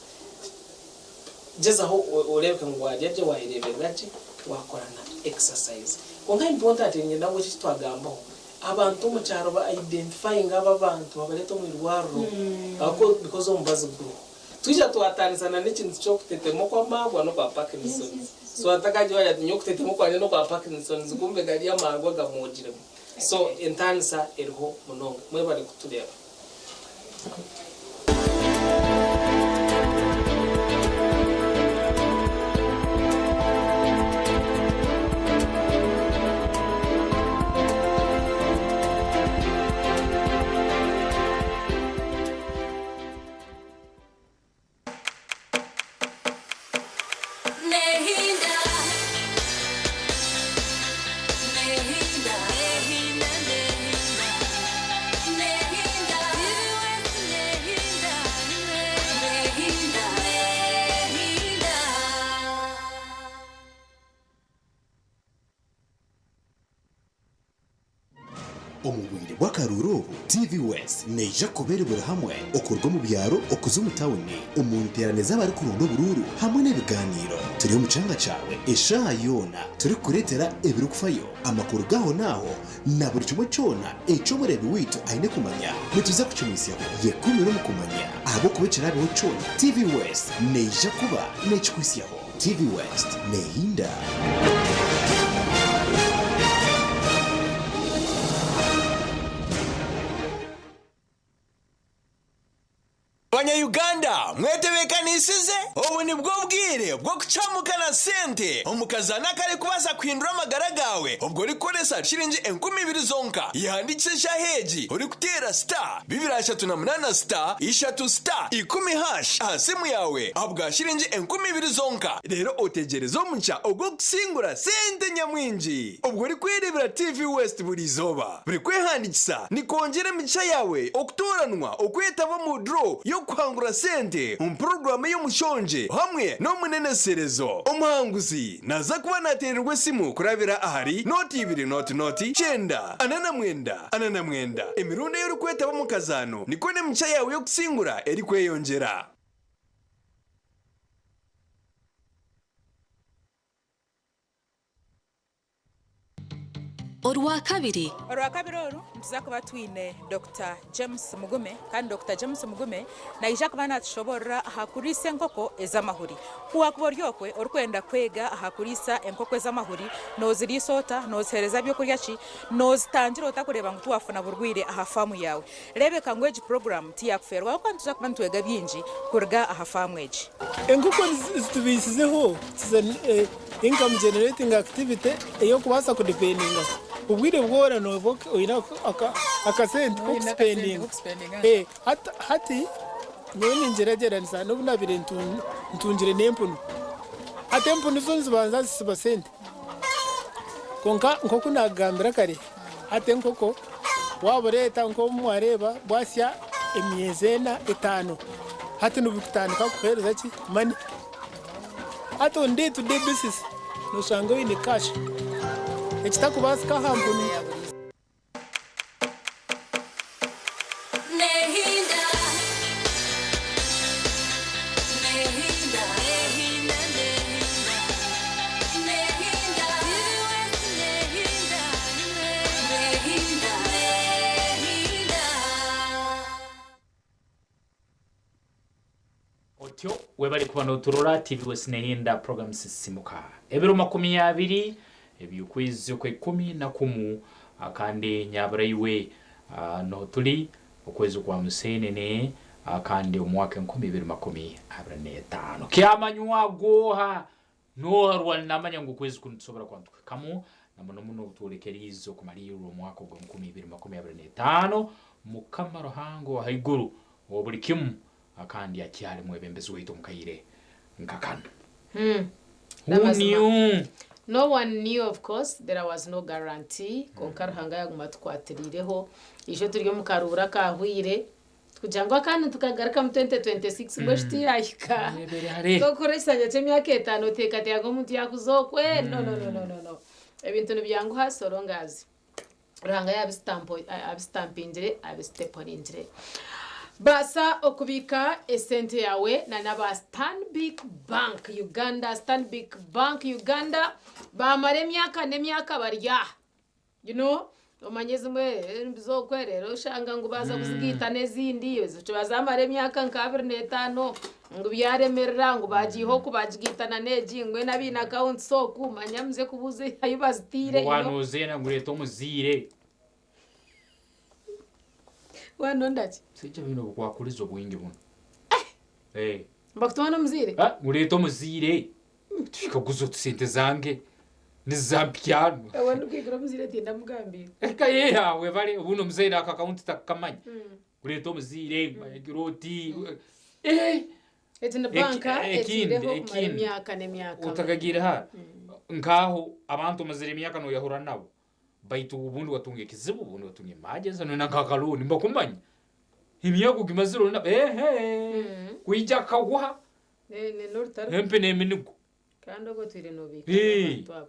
jezaho ureka ngo waryaje wayireberaje wakorana exercise konga important nyenda ngo twagamba abantu mu cyaro ba identifying aba bantu babareto mu rwaro ako because ombazi bro tujya tuwatanisana n'ikintu cyo kutetemo kwa magwa no kwa Parkinson so atakaje waya nyo kutetemo kwa no kwa Parkinson zikumbe gari ya magwa gamujire so entanisa eriho munonga mwe bari kutureba omubwire bw'akaruru TV West neja kuberebera hamwe okurwa mu byaro okuza mu tawuni umunteraneza bari kurundo bururu hamwe n'ibiganiro turi mu cyanga cyawe esha yona turi kuretera ebiri kufayo amakuru gaho naho na buri kimwe cyona eco murebe witu aine kumanya nituza kucyumisiya yekumiro mu kumanya abo kubicira biho cyona TV West neja kuba nechikwisiyaho TV West nehinda Banya-Uganda mwetebekanisize ubu ni bwo bwire bwo kucamukana sente umukazana kare kubaza kwindura amagara gawe ubwo uri koresha shilingi 20,000 zonka yandikisha heji uri kutera star 238 star 3 star 10 hash asimu yawe abwa shilingi 20,000 zonka rero otegereza omucha ubwo kusingura sente nyamwinji ubwo uri kwirebera TV West buri zoba buri kwehandikisa ni kongera micha yawe okutoranwa okwetaba mu draw yo kwangura sente program y'umushonje hamwe no muneneserezo umuhanguzi naza kuba natererwe simu kurabira ahari noti 2 noti 9 anana mwenda emirundi yo kwetaba mu kazano niko ne mcha yawe yo kusingura eri kweyongera. Orwa kabiri oru tuza kuba twine Dr. James Mugume kandi Dr. James Mugume naija kuba natushobora hakurisa enkoko ez'amahuri kuwakuba ryokwe orikwenda kwega hakurisa enkoko ez'amahuri nozirisota nozihereza byokurya ki nozitangira otakureba ngu tuwafuna burwire aha famu yawe rebeka ngo egi program tiyakuferwa kandi tuza kuba ntwega byinji kurga aha famu egi enkoko zitubisizeho income generating activity eyo kubasa kudependinga ubwire bwora no oina akasente spending hati nyoni ngeragera nsa no bunabire ntungire nempunu atempunu zo zibanza zisiba sente konka nkoko nagambira kare ate nkoko waboreta nko mwareba bwasya emyezena 5 hati nubutandika kuhereza ki money hati on day to day basis no shanga in cash ekitakubasika hambuni otyo webali kuba noturora TV West Nehinda programs simuka ebiro 20 ebyukwezi okwe 11 akande nyabara iwe no tuli okwezi kwa musenene akande omwaka 2025 kyamanywa goha no harwa namanya ngo kwezi kunsobora kwantu kamo namuno utulekerizo kumaliro omwaka gwa 2025 mukamaro hango haiguru obulikimu akandi akyali mwebembezi wetu mukayire nkakana No one knew, of course. There was no guarantee. Konkaruhanga yaguma tukwatirireho ijo turiyo mukarura kahwire kujangwa kandi tukagaruka mu 2026 mweshiti yahika tokoresanya cyemyaka 5 tekate yago muntu yakuzokwe no ebintu nibyangu hasorongazi ruhanga yabistampinger abisteponinger basa okubika esente yawe na naba Stanbic Bank Uganda bamare emyaka barya omanyezi mwe bizokwerero ushanga ngo baza kuzigita nezindi bazamara emyaka 25 ngo byaremerera ngo bagiho kubagigitana neji ngwe nabina account so kumanyamze kubuze ayibazitire wanozena ngureto muzire wanondaki sije bino kwakulizo bwingi buno mbakutwana muzire ngureto muzire tukaguzo tusente zange nizampiano abantu kwigira muzire tinda mugambira ekaye yawe bale ubuno muzire aka account takamanya ngureto muzire magiroti etina banka etireho kumara emyaka utakagira ha ngaho abantu muzire emyaka no yahura nabo baitu ubundi watunge kizibu ubundi watunge mageza no nakakaluni mbakumanya imyago gimaziro na kuija kagwa ne nortaro hempe ne minigo kandi ogo twire no bika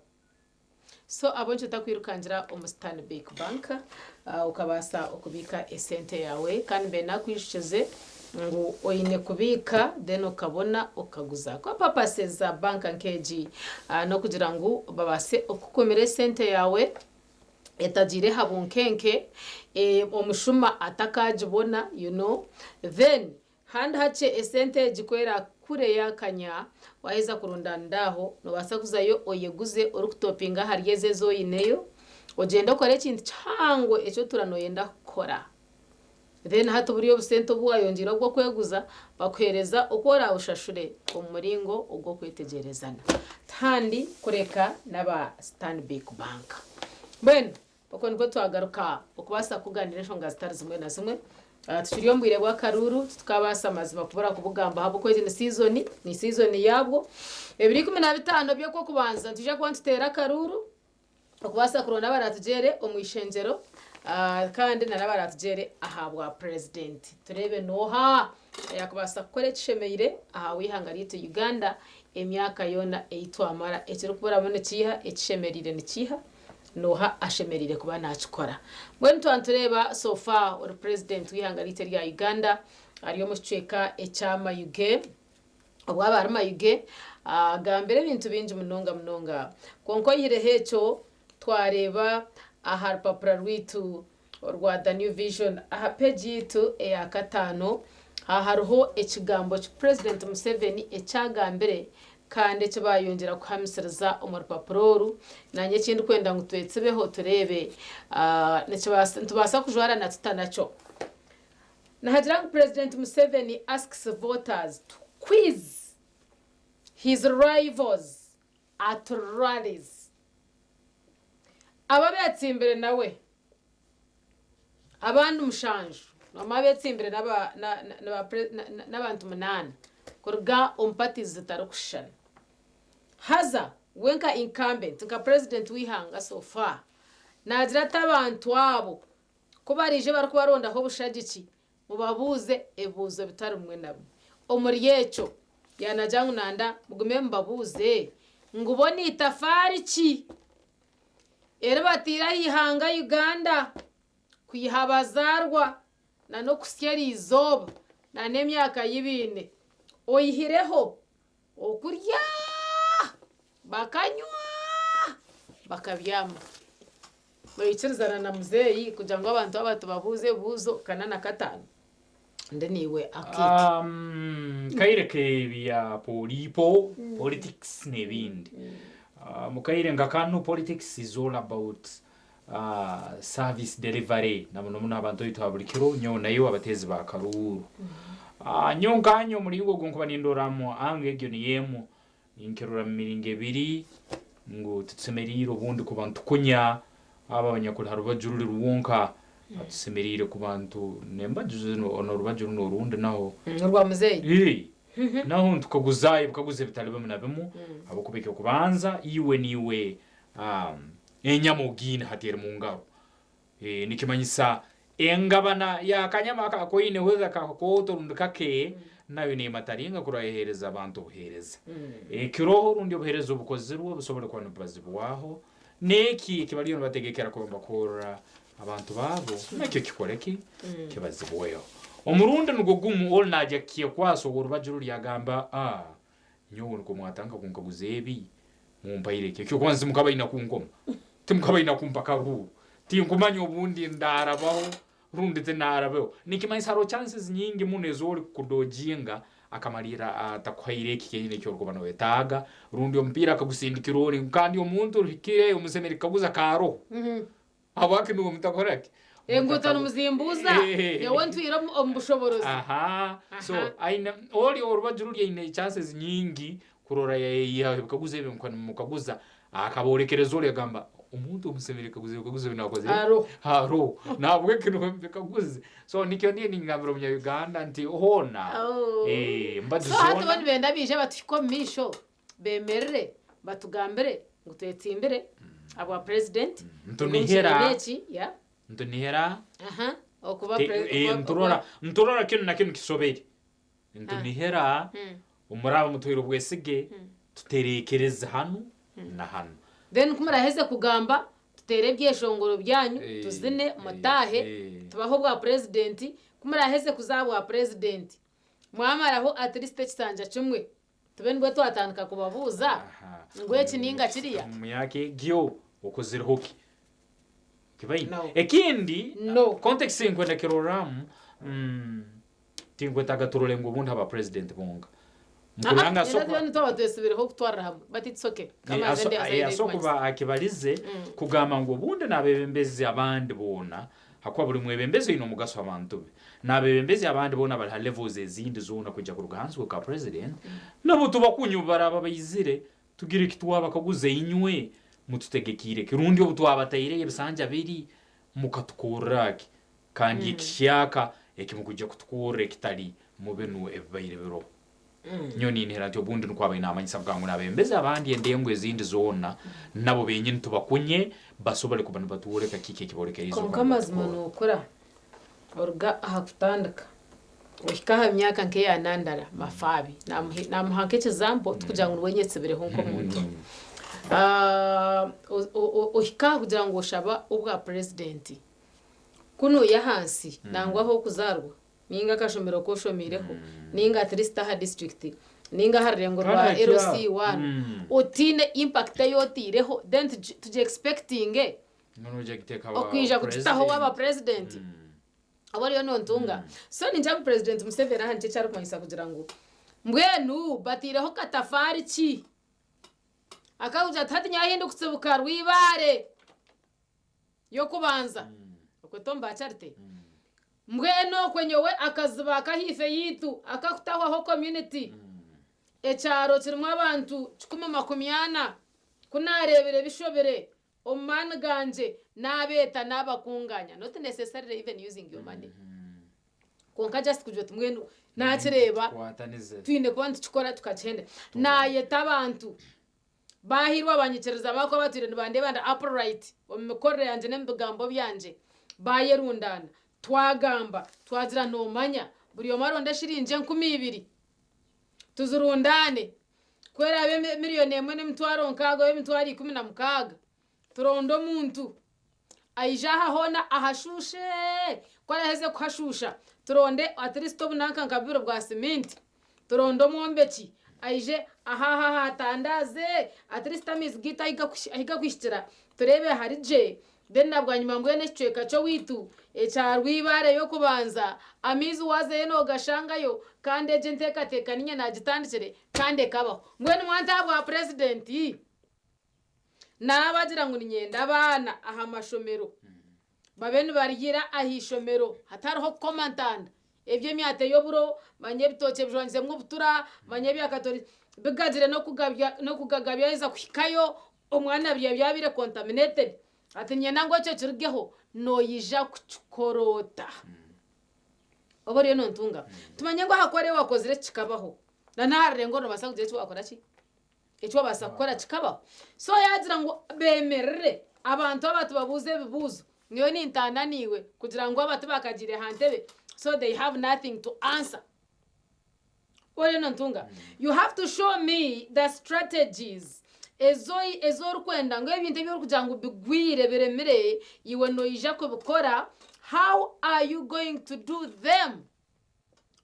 so abonje takwirukangira Stanbic Bank ukabasa okubika esente yawe kandi bena kwishize ngo oyine kubika then ukabona ukaguza kwa purposes za bank nkeji no kugira ngo babase okukomera esente yawe etagire habunkenke omushuma atakajibona then hand hache esente jikwera kure yakanya waheza kurunda ndaho no basa kuzayo oyeguze orukutopinga hariyeze zo yineyo ogenda kore kintu cyangwa eco turanoyenda kora then hatuburiyo busento bwayongira bwo kweguza bakwereza ukora ushashure umuringo ubwo kwetegerezana kandi kureka naba Stanbic Bank ben uko niko twagaruka ukubasa kuganira shonga stars zimwe na zimwe tukiriyo mbwire bwa karuru tukabasa mazima kubura kubugamba habo kwezi ni season yabwo 2015 byo ko kubanza tuje kwantutera karuru ukubasa kurona baratugere omwishenjero kandi narabaratugere ahabwa president turebe noha yakubasa kore kishemeire aha wihangarite Uganda emyaka yona eitwamara ekiri kubura mone kiha ekishemerire ni kiha noha ashemerire kuba nakikora mwe ntuantureba so far or president wihangarite rya Uganda ariyo mucweka ecyama UG obwaba arima UG gambere bintu binji munonga konko yire hecho twareba aha rupapuro rwitu rwa The New Vision aha page yitu eya 5 aha hariho ekigambo ki President Museveni ecyagambire kandi kibayongera kuhamisiriza umurupapuro nanye kindi kwenda ngo twetsebeho turebe tubasa kujwara na tutanacho nahagira ngo President Museveni asks voters to quiz his rivals at rallies ababetsimbere nawe abandi umushanju amabetsimbere n'abantu 8 kurga umpatizi zitarukushana haza wenka incumbent nka president wihanga so far nagira tabantu abo kubarije barikubaronda ho bushagiki mubabuze ebuzo bitari umwe nabo omuri yecho yanajangu nanda mugume mbabuze nguboni itafari ki ere batira hihanga Uganda kuyihabazarwa na no kusyeri izoba na nemyaka y'ibine oyihireho okurya bakanywa bakabyama bayikirizana na muzeyi kugira ngo abantu abatu babuze buzo kanana 5 ndeniwe akiki kaireke bya politics nebindi mukaire ngakanu politics is all about service delivery namuno abantu itabulikiro nyo nayo abatezi ba karuru nyonganyo muri ngo kuba nindoramo angegyo ni yemu inkirura miringe biri ngo tutsemeriro bundi ku bantu kunya abanyakuri harubajuru ruwonka atsemerire ku bantu nemba juze no onorubajuru no rundi naho rwa muzeyi naho tukaguzaye bukaguze bitali bamwe bemu abo kubeke kubanza iwe niwe enyamugine hatera mu ngaro nikimanyisa engabana ya kanyama kako ine weza kako turundukake nayo ni mataringa kurahereza abantu buhereza kiroho rundi buhereza ubukozi ruwo busobole kwa nbazibu waho neki kibaliyo bategekera ko bakora abantu babo nakyo kikoreki kibazibuweyo omurundi nugogumu all najya kiye kwaso urubajuru lyagamba nyo nuko mwatanga kunkaguzebi mumbayireke cyo kwanza mukabayina kungoma timukabayina kumpaka ru tinkumanyo ubundi ndarabaho rundite narabeho nikimanyisa ro chances nyingi munezori kudojinga akamarira atakwayireki kenye cyo rugobana wetaga rundi ompira akagusindikirori kandi omuntu rikire umusemeri kabuza karo abaki nuko mutakoraki enguta numuzimbuza yawantwira omubushoborozi so aina oli orubajuru ine chances nyingi kurora ya kaguze mukaguza akaborekerezo yagamba umuntu umusemeri kaguze binakoze haro nabwe kintu kaguze so nikyo ndi ngambiro mu Uganda nti hona mbaduzona so hatu bani benda bije batikomisho bemerere batugambere ngutetsimbere aba president ntunihera ntunihera okuba nturora kintu na kintu kisobere ntunihera umuraba mutwiro bwesige tuterekereza hano na hano then kumara heze kugamba tuterebye shongoro byanyu tuzine mutahe tubaho bwa president kumara heze kuzabwa president mwamaraho at least cyanja kimwe tubenwe twatandika kubabuza ngo ekininga kiriya muyake gyo okozirhoki kibaina ekindi context inkwenda kiroram tingwetaga turolengo bundi aba president bonga mukulanga soko nto batwesibireho kutwara hamwe but it's okay kama zende asoko akibalize kugama ngo bundi nabebembezi abandi bona hakwa buri mwebembezi ino mugaso abantu nabebembezi abandi bona bali levels ezindi zona kujya ku ruganzu ka president nabo tubakunyubara babayizire tugire kitwaba kaguze inywe mututegekire kirundi obutwabatayire bisanja biri mukatukuraki kandi kishyaka ekimukujya kutukure kitali mubenu ebayire biro nyoni ntera cyo bundi nukwaba inama nyisabwangu nabembeze abandi endengwe ezindi zona nabo benyine tubakunye basobole kubana batuureka kike kiborekerizo komkamazima nokora orga ahakutandika ukikaha myaka nke ya nandara mafabi namuhanke kizambo tukujya ngo wenyetsebereho nko muntu ukikaha kugira ngo ushaba ubwa president kuno yahansi nangwaho kuzarwa ninga kashomero ko shomireho ninga Tristaha district ninga harengo rwa LC1 utine impact yotireho then tuje expecting okwija kutitaho waba president abariyo nontunga so ninja ku president Museveni hanje cyari kumanyisa kugira ngo mbwenu batireho katafari ki akabuja tati nyahindu kutsebuka rwibare yo kubanza okwetomba charite mbweno kwenyowe akazuba akahife yitu akakutaho community echaro kirimo abantu 10 kunarebere bishobere omani ganje nabeta nabakunganya not necessarily even using your money konka just kujwe tumwenu nakireba twine kwantu chikora tukachende naye tabantu bahirwa abanyikereza bako batire bande banda upright omukorere yanje nembigambo byanje bayerundana twagamba twazira no manya buri yomaronda shirinje 20 tuzurundane kwera abe miliyoni 1 nkago abe 16 turondo muntu aijaha hona ahashushe kwara heze kuhashusha turonde at least obunanka nkabiro bwa cement turondo mombeki aije ahaha hatandaze at least amizgita iga kwishitira turebe harije then nabwanyuma mbwene cweka cyo witu echarwibare yo kubanza amizi waze no gashangayo kandi agente katekaninya nagitandikire kandi kabaho mbwene mwanta bwa president nabagira ngo ninyenda abana aha mashomero babene barigira ahishomero hatariho komantanda ebye myate yoburo banye bitoke bjonze mwubutura banye byakatori bigagire no kugagabya iza kwikayo omwana byabire contaminated atinye nango cyo kirgeho no yija kukorota obore no ntunga tumanye ngo hakore wakozire kikabaho na narengo no basaguje cyo wakora ki icyo basakora kikabaho so yagira ngo bemerere abantu abatu babuze bibuzo niyo ni intananiwe kugira ngo abatu bakagire hantebe so they have nothing to answer. Ore no ntunga you have to show me the strategies ezo rukwenda ngo ebintu byo kugira ngo bigwire beremere iwe no ija ko bukora. How are you going to do them?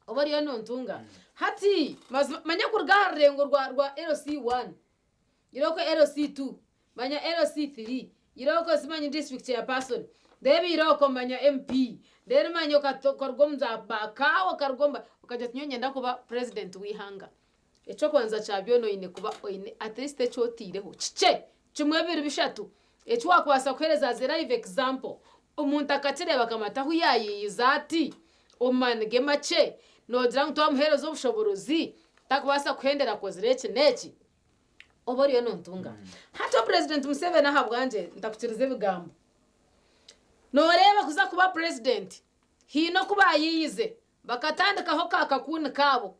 Ore no ntunga hati manya kurga rengo rwa LC1 iroko LC2 manya LC3 iroko simanya district ya person debi iroko manya MP dere manyo kakorgomza bakawo kargomba ukaja nyonyenda kuba president wihanga eco kwanza cyabyo no ine kuba oine at least eco tireho cice cimwebiri bishatu eco wakwasa kwereza za live example umuntu akatireba kamata huyayiza ati omange mace no drang to amherezo ubushobozi takubasa kwendera kozireke neki obori no ntunga hato president Museveni ahabwanje ndakutirize bigambo no reba kuza kuba president hino kuba yiyize bakatandika ho kakakuni kabo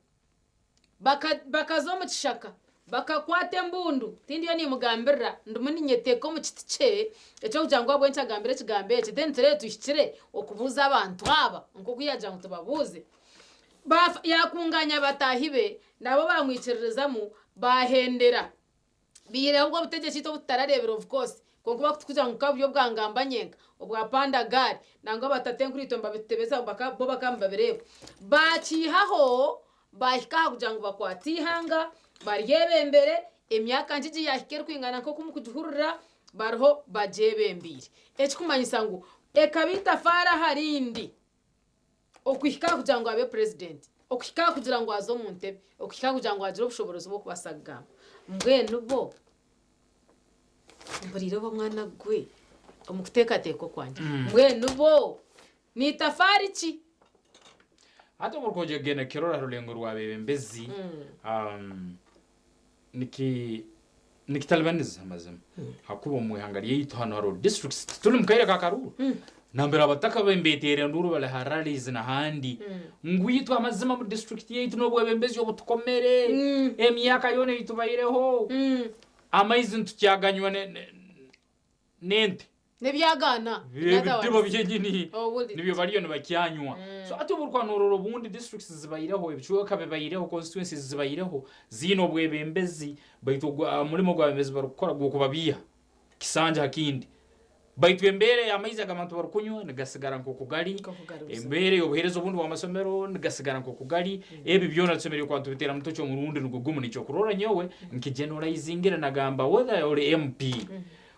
bakazo mu kishaka bakakwate mbundu tindiyo ni mugambira ndumuni nyeteko mu kitice eco kujangwa bwo ncagambire kigambe ece then tere tushikire okubuza abantu aba nko kuyaja ngo tubabuze yakunganya batahibe nabo bamwicererezamo bahendera bire ubwo butegeki to butararebera of course konkuba kuja ngo kabyo bwangamba nyenga ubwa panda gari nango batatenkuri tomba bitebeza bo bakamba berebo bakihaho bahika kuja ngo bakwatihanga baryebe mbere emyaka njiji yahikere kwingana nko kumukujuhurira barho bajebe mbiri ekikumanyisa ngo ekabita fara harindi okuhika kugira ngo abe president okuhika kugira ngo azo muntebe okuhika kugira ngo agire ubushobozi bwo kubasagamba mbwenu bo mburiro bo mwana gwe omukutekateko kwanje mbwenu bo ni tafari ki hata murkoje gena kirora rulengo rwabe mbezi nikitalibaniza amazima hakuba muhangariye yito hano haro districts tulum kaira kakaru nambera abataka bembetere nduru bale haralize na handi ngwitwa amazima mu district yito no bwe mbezi yo butukomere emyaka yone yitubayireho amazing tucyaganywa nente nebyagana nabyo byenyini nibyo bariyo nabakyanywa so atuburwanoro bundi districts zibayireho ebicyoka bebayireho constituencies zibayireho zino bwebembezi bayitugwa mulimo gwabembezi barukora gwo kubabiya kisanja hakindi bayitwembere amayiza gamantu barukunywa negasigara nko kugali embere yobuherezo bundi wa masomero negasigara nko kugali ebi byona tsomero kwantu bitera mutocho murundi nugugumu nico kurora nyowe nkigeneralizingire nagamba whether or MP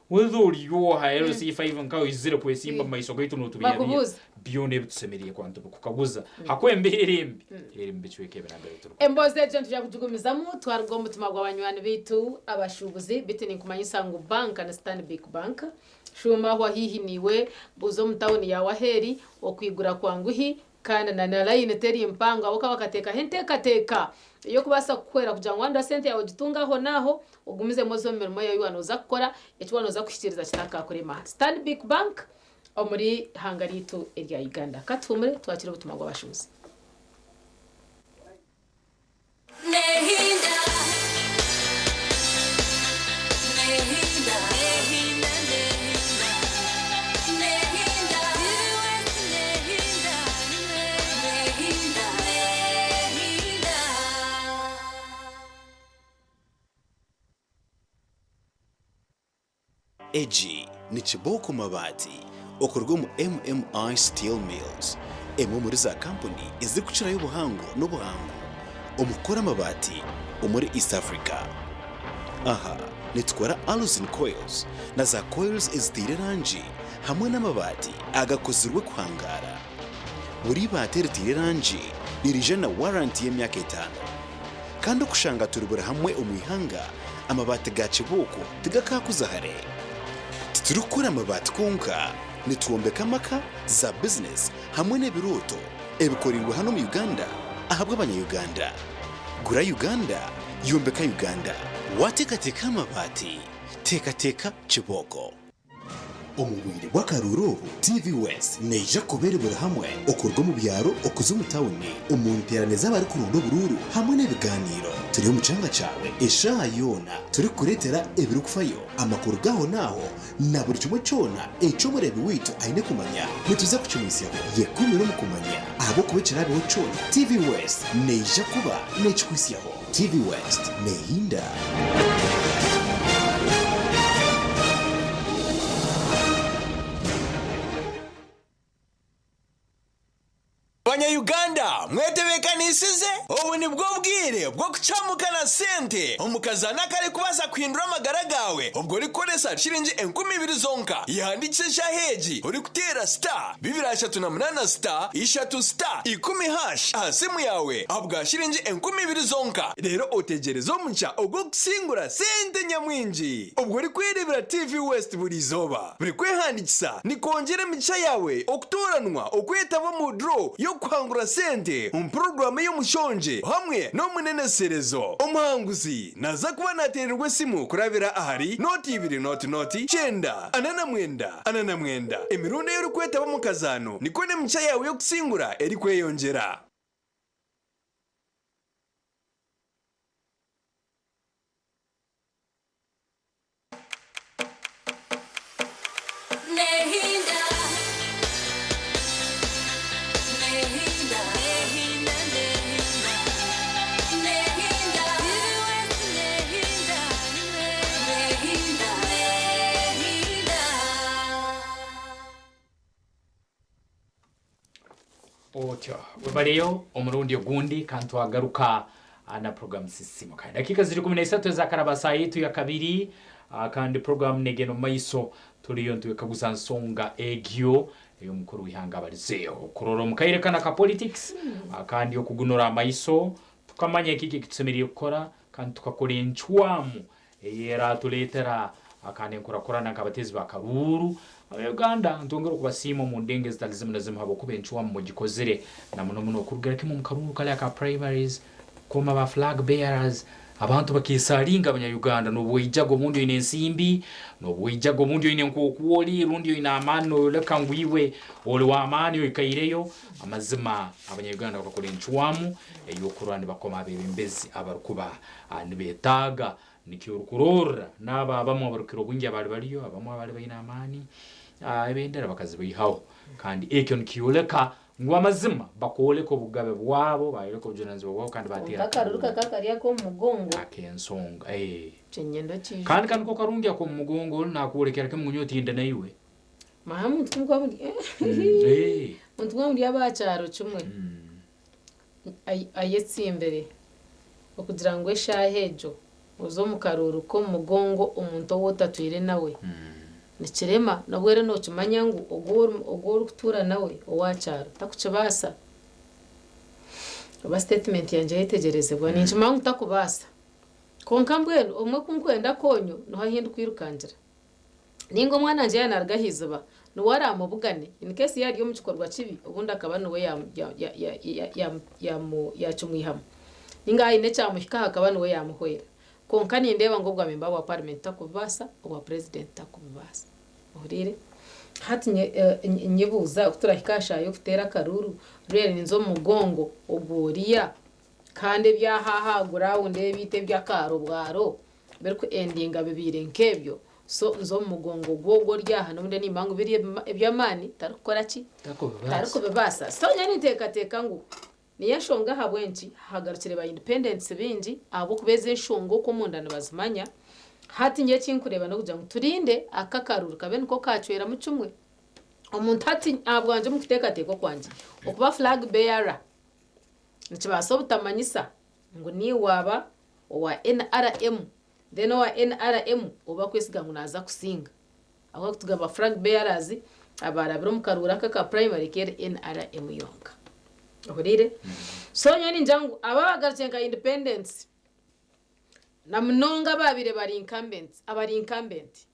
wethori yo haero C5 nkaho izire kwesimba maiso gaitu no tubiyani bione bitusemeriye kwantu kukaguza hakwemberembi erembe cweke benambere turu emboze je tujya kujugumizamu twarwo mutima gw'abanywani bitu abashubuzi bitini kumanyisa ngo bank na Stanbic Bank shuma ho hihiniwe buzo mtawuni ya waheri okwigura kwanguhi kana na line teri mpango abo kabakateka hentekateka iyo kubasa kwera kugira ngo anda sente yawe gitungaho naho ugumize mozo mirimo yayo wanoza gukora icyo wanoza kwishikiriza kitaka kurema Stanbic Bank omuri hangaritu erya Uganda katumure twakira ubutumwa bw'abashuzi Nehinda Eji ni Chiboko Mabati okorwa mu MMI Steel Mills emwe muri za company izi kucira y'ubuhango n'ubuhango umukora amabati umuri East Africa. Aha nitwara aluzinc coils na za coils izitira rangi hamwe n'amabati agakozerwe kwangara. Buri bateri tira rangi dirije na warranty y'imyaka 5 kandi kushanga turubura hamwe umwihanga amabati ga Chiboko tigakakuza hare. Turukura amabati kunka nituombeka maka za business hamwe n'ebiroto ebikorirwa hano mu Uganda ahabwa abanya-Uganda. Gura Uganda yombeka Uganda watekateka amabati tekateka Chiboko. Omubwire bw'akaruro TV West neja kuberebera hamwe okorwa mu byaro okuza mu tawuni umunteraneza bari kurundo bururu hamwe n'ebiganiro turi mu cyanga cyawe esha yona turi kuretera ebiri kufayo amakuru gaho naho na buri kimwe cyona eco murebi witu aine kumanya nituza kucyumisa yekumi no mukumanya abo kubekera biho cyona TV West neja kuba nechikwisiyaho TV West nehinda Abanya-Uganda mwetebekanisize ubu ni bwo bwire bwo kucamukana sente umukazana kare kubaza kwindura amagara gawe ubwo rikoresa shiringi 20,000 zonka yandikisha heji uri kutera star 238 star 3 star 10 hash asimu yawe abwa shiringi 20,000 zonka rero otegerezo muncha ubwo kusingura sente nyamwinji ubwo rikwirebera TV West buri zoba buri kwehandikisa ni kongera micha yawe okutoranwa okwetaba mu draw yo kwangura sente program y'umushonje hamwe no muneneserezo umuhanguzi naza kuba natererwe simu kurabira ahari noti 2 noti 9 anana mwenda emirundo y'urukwetaba mu kazano niko ne mcha yawe yo kusingura eri kweyongera. Otyo webaleyo omurundi ogundi kantu agaruka na program sisimo kandi dakika ziri 13 za karabasa yitu ya kabiri kandi program negeno maiso turiyo ntuweka gusansonga egyo eyo mukuru wihanga balizeho kuroro mukayirekana ka politics kandi yo kugunura maiso tukamanya ikiki kitsemeriye gukora kandi tukakora enchwamu yera tuletera akane nkurakorana kabatezi bakaruru Uganda ntongero kubasimo mu ndenge zitalizima nazima habo kubenchwa mu gikozere na muno kurugera kimu mukaruru kale aka primaries koma ba flag bearers abantu bakisaringa abanya-Uganda no bwijago mundu ine nsimbi no bwijago mundu ine nkokuoli rundi ine amano lekangwiwe ole wa amani ikaireyo amazima abanya-Uganda bakakora enchwamu eyo kurani bakoma abembezi abarukuba nibetaga nikiurukurora naba bamwe barukiro bwingi abali baliyo abamwe abali bayina amani ebendera bakazi bihaho kandi ekyo nikiyoleka ngwa mazima bakoleko bugabe bwabo bayoleko bujunanzi bwabo kandi batera kakaruruka kakariya ko mugongo akensonga chenyendo chi kandi ko karungia ko mugongo na kuolekera ke munyoti inda nayiwe mahamu twumva muri muntu muri abacaro cumwe ayetsi imbere okugira ngo eshahejo uzo mukaruru ko mugongo umuntu wotatuire nawe nikirema nabwere no kimanya ngu ogoro kutura nawe owacharo takuchibasa aba statement yanje yitegerezebwa ninchimangu takubasa konka mbwenu omwe kunkwenda konyo no hahindu kwirukangira ningo mwana nje yanargahiziba no wari amubugane in case yari yo mukikorwa kibi ubundi akaba no we ya chumwihama ninga ine cyamuhika akaba no we yamuhwera konka nindeba ngo bwa member wa parliament takubasa wa president takubasa urire hati nyebuza kuturahikasha yo kutera karuru rere ninzo mugongo oboriya kandi byahahagura unde bite byakaro bwaro berko endinga bibire nkebyo so nzo mugongo gwogo ryaha nonde nimbangu biri ebyamani tarukora ki tarukubasa so nyani teka ngo niyashonga habwenci hagarukire ba independence binji abo kubeze nshongo ko mundana bazimanya hati ngiye kinkureba no kugira ngo turinde akakaruru kabe niko kacwera mu cumwe umuntu hati abwanje mu kitekateko kwanje okuba flag bearer nikibaso butamanyisa ngo ni waba wa NRM then wa NRM oba kwesiga ngo naza kusinga aho kutugaba flag bearers abarabiro mu karura ka primary care NRM yonka ahurire so nyoni njangu ababagarcenga independence na mnonga babire bari incumbents abari incumbent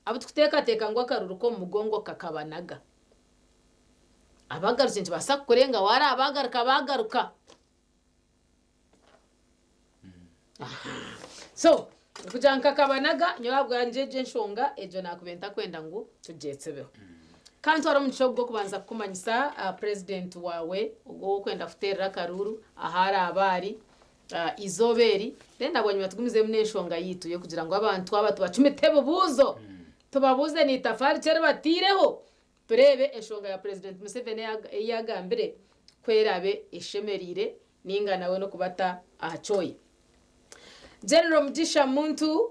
abo tukuteka ngo akaruru ko mugongo kakabanaga abagarcenje basakurenga wari abagaruka so kujanka kabanaga nyabwanje je nshonga ejo nakubenta kwenda ngo tujetsebeho kandi wari umuco bwo kubanza kumanyisa president wawe ubwo kwenda futera karuru ahari abari izoberi then abonye batugumize muneshonga yituye kugira ngo abantu abatu bacumite bubuzo tubabuze ni tafari cyere batireho turebe eshonga ya president Museveni yagambire kwerabe eshemerire ninga nawe no kubata ahacoye General Mugisha Muntu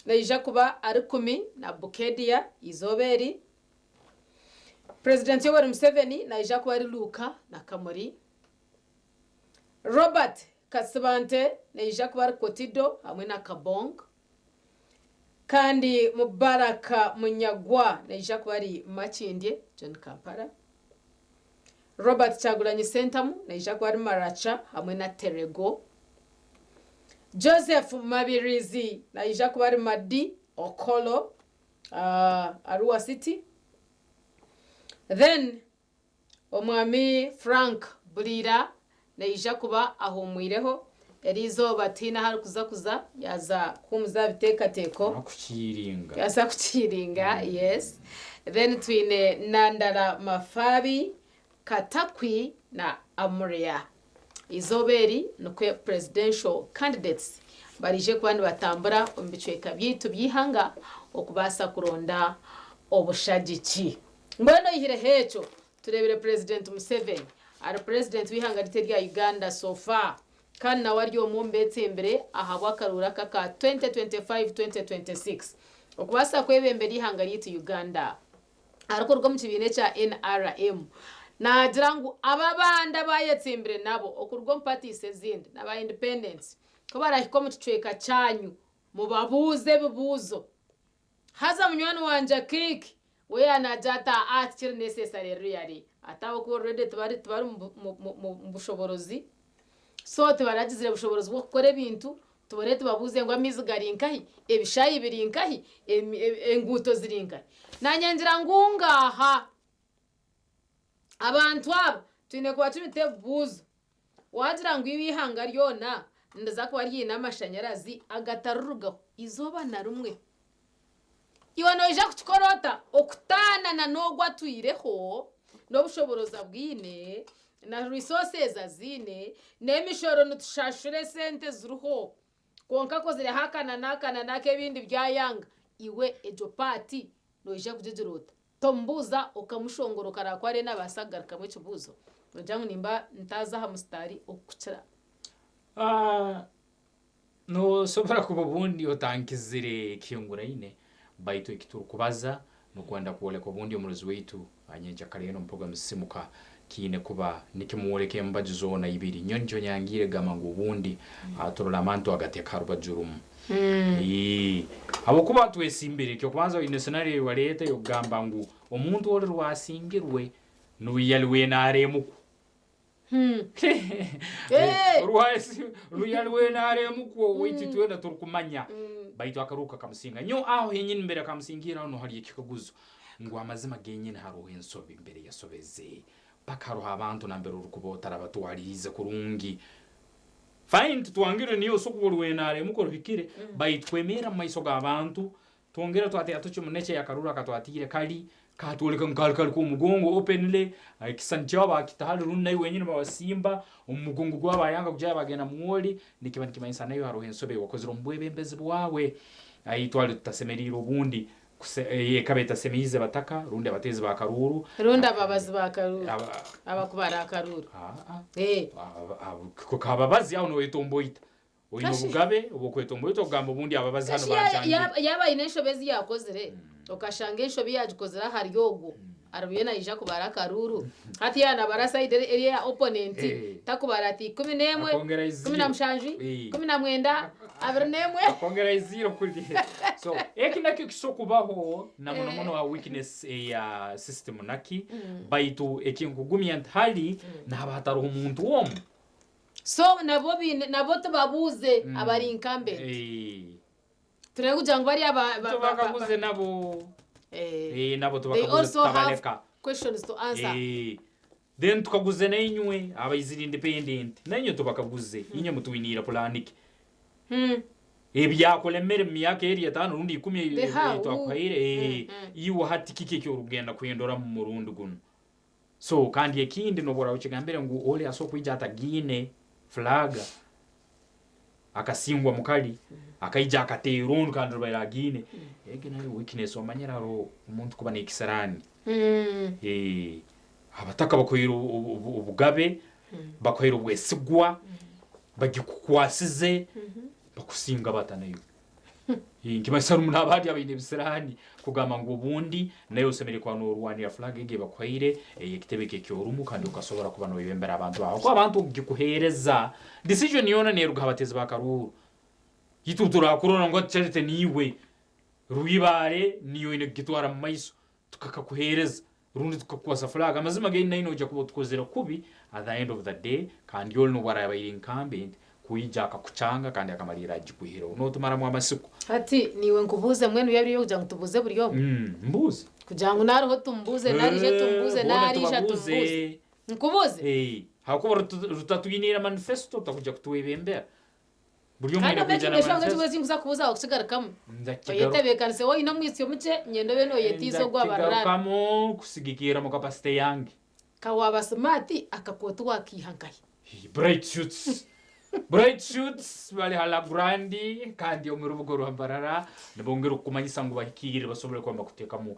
naija kuba ari 10 na Bukedia izoberi President Yoweri Museveni naija kuba ari Luka na Kamori Robert Kasibante naija kuba ari Kotido hamwe na Kabong kandi Mubaraka Munyagwa naija kuba ari Machindye John Kampala Robert Chagulanyi Sentamu naija kuba ari Maracha hamwe na Terego Joseph Mabirizi naija kuba ari Madi Okolo Arua City then omwami Frank Bulira naija kuba ahumwireho erizo batina hari kuza yaza kumuza bitekateko kuchiringa yaza kuchiringa yes then twine Nandala Mafabi Katakwi na Amuria izoberi nukwe presidential candidates barije kwandi batambura ombicweka byitu byihanga okubasa kuronda obushagiki mbona ihire hecho turebere president Museveni ari president wihanga rya Uganda so far kandi na wari omumbetse imbere ahabwa karura kaka 2025-2026 okubasa kwebembere ihanga ryitu Uganda arakorwa mu kibine cya NRM nagira ngo ababanda bayetsimbire nabo okurwo mpatise zindi naba independence ko barahiko mu cicweka cyanyu mubabuze bubuzo haza munywani wanje kiki we anajata atkir necessary yari atawo ko already tubari mu bushoborozi so tubaragizire bushoborozi bwo gukora ibintu tubore tubabuze ngo amizigarinkahi ebishayi birinkahi enguto zirinkahi nanyangira ngungaha abantu abo twine kuba tumite buzo wagira ngo ibihanga ryona ndaza ko ari n'amashanyarazi agatarurugaho izoba na rumwe iwano ija kukorota okutana na nogwa tuireho no bushoboroza bwine na resources azine nemishoro nutushashure sente zuruho konka ko zire hakana nake bindi byayanga iwe ejo party no ija kujejurota tombuza okamushongoro karakware n'abasagara kamwe kibuzo njangu nimba ntaza ha mustari okucira no sobara kuba bundi otankizire kiyungura ine baito kituru kubaza no kwenda kuole ko bundi umurozi wetu anyenja kare no program simuka kine kuba nikimuoleke mbaji zona ibiri nyonjo nyangire gama ngo bundi atorola manto agateka rubajurumu abo kuba twesimbire cyo kwanza ine scenario waleta yo gamba ngo omuntu ole rwasingirwe nuyalwe naremu ruyalwe naremu ko witi twenda turukumanya baito akaruka kamusinga nyo aho yenyine mbere kamusingira no hari ikikaguzo ngo amazima genyine haruhe ensobe imbere yasobeze bakaruha abantu nambere urukubotara batwarize kurungi fine tuangire niyo sokubulwe naremu ko ruhikire baitwemera maiso ga abantu twongera twate atocho muneche yakarura katwatire kali katoleka nkalkal ku mugongo openly kisanjaba kitahali runna wenyine bawasimba umugongo gwabayanga kujya bagena mwoli nikibani kimaisa nayo haruhe ensobe wakoziro mbwebe mbezi bwawe ayitwali tutasemeriro bundi ye kabeta semize bataka runde abatezi ba karuru runda babazi ba karuru abakubara karuru ko kababazi aho no wetomboita oino bugabe obokwetomboita ogamba bundi ababazi hano bajanye yaba inesho bezi yakozere okashanga insho biyajikozera hari yogo arabiye na ija kubara karuru hati yana barasa area opponent takubara ati 11 17 19 abrinemwe kongera iziro kuri so ekina kyo kisokubaho na mono wa weakness ya system naki baitu ekinkugumya ntali na hataro umuntu wom so nabo tubabuze abari inkambe turekugira ngo bari bakaguze nabo nabo tubakaguze tabaleka questions to answer then tukaguze nainywe abayiziri independent nanyo tubakaguze inyo mutuwinira planiki ebyakolemere myaka eri 5 rundi 10 twakwaire iwo hati kike cyo rugenda kuyendora mu murundi guno so kandi ekindi nobora ukigambere ngo ole asokwijja atagine flaga akasingwa mukali akaija akaterun kandi rubayagine egena weakness omanyeraro umuntu kuba nekisarani abataka bakoyira ubugabe bakoyira ubwesigwa bagikukwasize bakusinga batanayo nkimasaru munabadi abine bisirani kugama ngo bundi nayo semere kwa no rwani flag ege bakwire ekitebeke cyorumu kandi ukasobora kuba no bibembera abantu baho ko abantu gikuhereza decision yona ne rugabateze bakaruru yitutura kurona ngo cyarete niwe ruyibare niyo ine gitwara mu maiso tukakakuhereza rundi tukakwasa flag amazima ge nino ujya kubotukozera kubi at the end of the day kandi yol no wara bayiri inkambe kuyijaka kucanga kandi akamarira gikuhira no tumara mu amasiku ati niwe nkubuze mwene yari yo kugira ngo tubuze buri yo mbuze kugira ngo nariho tumbuze narije tumbuze narisha tumbuze nkubuze hakubara rutatuyinira manifesto takuja kutwebembera buri yo mwene kujana manifesto kandi zinguza kubuza okusigara kamwe yetebekanse wo ino mwisi yo muce nyendo beno yetizo gwabarara kamo kusigikira mu capacity yange kawaba smart akakotu wakihangaye bright shoots bali hala grandi kandi omurubugo rwambarara nabongera kumanyisa ngo bahikire basobole kwamba kuteka mu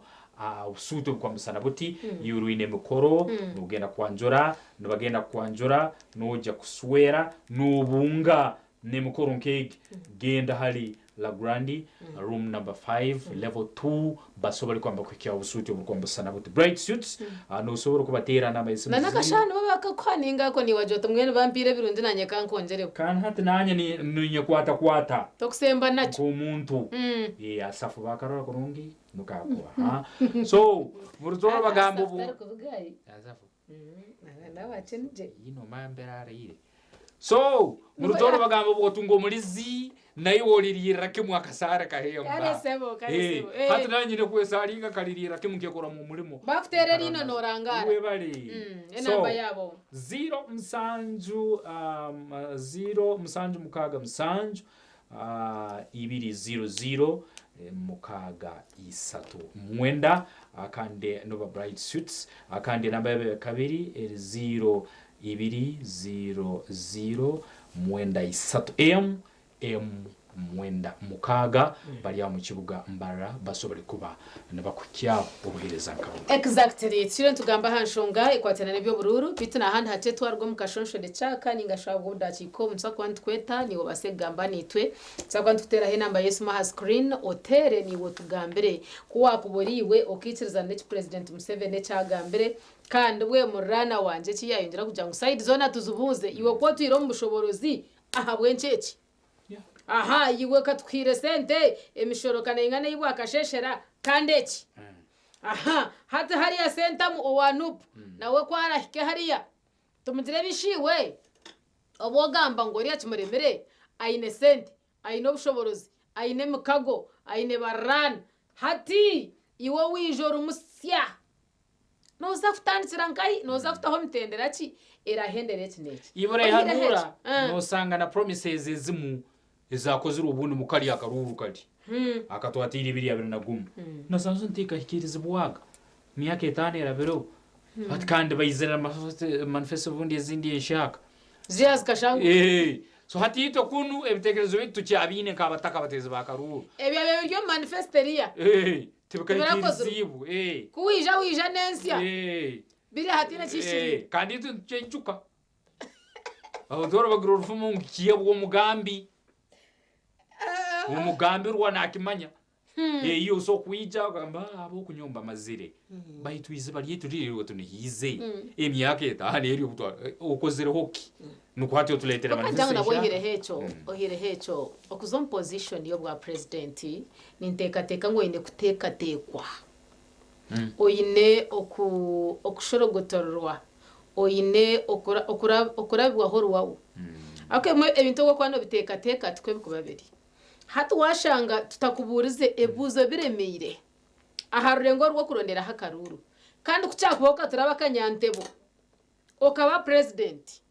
usuto kwa musana buti yuruine mukoro nugenda kwanjora nubagenda kwanjora noja kuswera nubunga ne mukoro nkege genda hali la grandi room number 5 level 2 basobole kwamba kwikia usuto kwa musana buti bright shoots no sobora kubatera nama isimu nanakashana babakakwaninga ko ni wajoto mwene vampire birundi nanye kankonjereko kan hati nanye ni kwata tokusemba nacho ku muntu asafu bakarora kurungi nukakwa so muruzora bagambo bu asafu nawachenje ino mambera ile so muruzora bagambo bu tungo mulizi nayo wolirira kimwe akasara kahemba kare sebo hati nanye ne kwesalinga kalirira kimwe nkekora mu mulimo bafutere rino norangara we bali enamba yabo 0 musanju mukaga musanju 200 mukaga isatu mwenda akande nova bright suits akande namba ya kabiri 0200 mwenda isatu m mwenda mukaga bari mu kibuga mbara basobore kuba nabakukya ubuhereza nkabo exactly tsire tugamba hanshonga ikwatana nebyo bururu bituna handi hate twarwo mukashonsho de chaka ningashabwo ndakiko msa kwandi kweta niwo basegamba nitwe tsakwandi tutera he namba Yesu maha screen otere niwo tugambere kuwa kuboriwe okitiriza ne president Museveni cyagambere kandi we murana wanje kiyayingira kugira ngo side zona tuzubuze iwe ko twiro mu bushoborozi aha bwenceki aha yiwe katwire sente emishoro kana ingana yiwe akasheshera kandeki aha hata hariya senta mu owanup nawe kwarahike hariya tumugire bishiwe obogamba ngo riya kimuremere ayine sente ayine bushoborozi ayine mukago ayine baran hati iwe wijoro musya noza kutandikira nkai noza kutaho mitendera ki erahendere kineki ibore hanura no sanga na promises zimu izakoze ubundi mukari akaruru kati akatwatira ibiri yabiri naguma nasanze ntika hikiriza bwaga myaka 5 yarabero ati kandi bayizera manifesto bundi yazindi yashaka ziyazi kashangu so hati ito kunu ebitekerezo bitu cyabine kabataka bateze bakaruru ebyo byo manifesteria tibukayikirizibu kuwija nensya biri hatina kishiri kandi itu cyencuka aho dora bagiro rufumu ngiye bwo mugambi umugambi rwa nakimanya iyo so kwija gamba abo kunyomba mazire bayitwize bari yetuririwe tunihize emyaka etahane eri ubutwa ukozere hoki nuko hati otuletera manifestation nabo ohire hecho okuzom position yo bwa president ninteka teka ngo inde kuteka tekwa oyine okushorogotorwa oyine okurabwa horwawo akemwe ebintu gwo kwano biteka teka tukwe bikubabiri hatu washanga tutakuburize ebuzo biremeire aharurengo rwo kurondera hakaruru kandi kucyakuboka turaba kanyantebo okaba president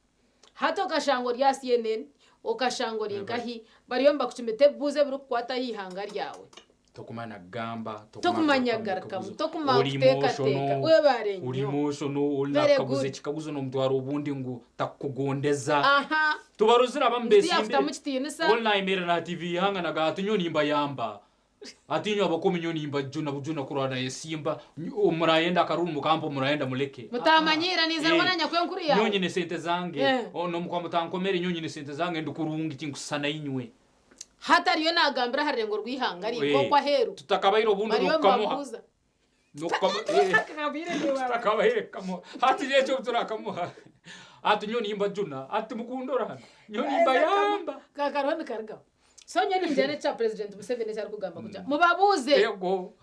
hato kashango rya CNN okashango ringahi bariyomba kucimete buze biri kwata yihanga ryawe tokumana gamba tokumanya garakamu tokumateka teka we barenyo uri motion ulla kabuze kikabuzo no mutwaro ubundi ngo takugondeza tubaruzira abambesi online mere na TV hanga na gato nyoni imba yamba atinyo abakome nyoni imba juna kurana yesimba umurayenda karuru mukampo murayenda muleke mutamanyira niza rwananya kwe nkuru yawe nyoni ne sente zange ono mukwa mutankomere nyoni ne sente zange ndukurunga ikinkusana inywe hatariyo nagambira harengo rwihangari ko kwa heru tutakabayiro bundi nukamuha akabire ni wara kabahe kamo hati yecho turakamuha ati nyoni imba juna ati mukundora hano nyoni imba yamba kakarone karga so nyoni njane cha president Museveni cyari kugamba kuja mubabuze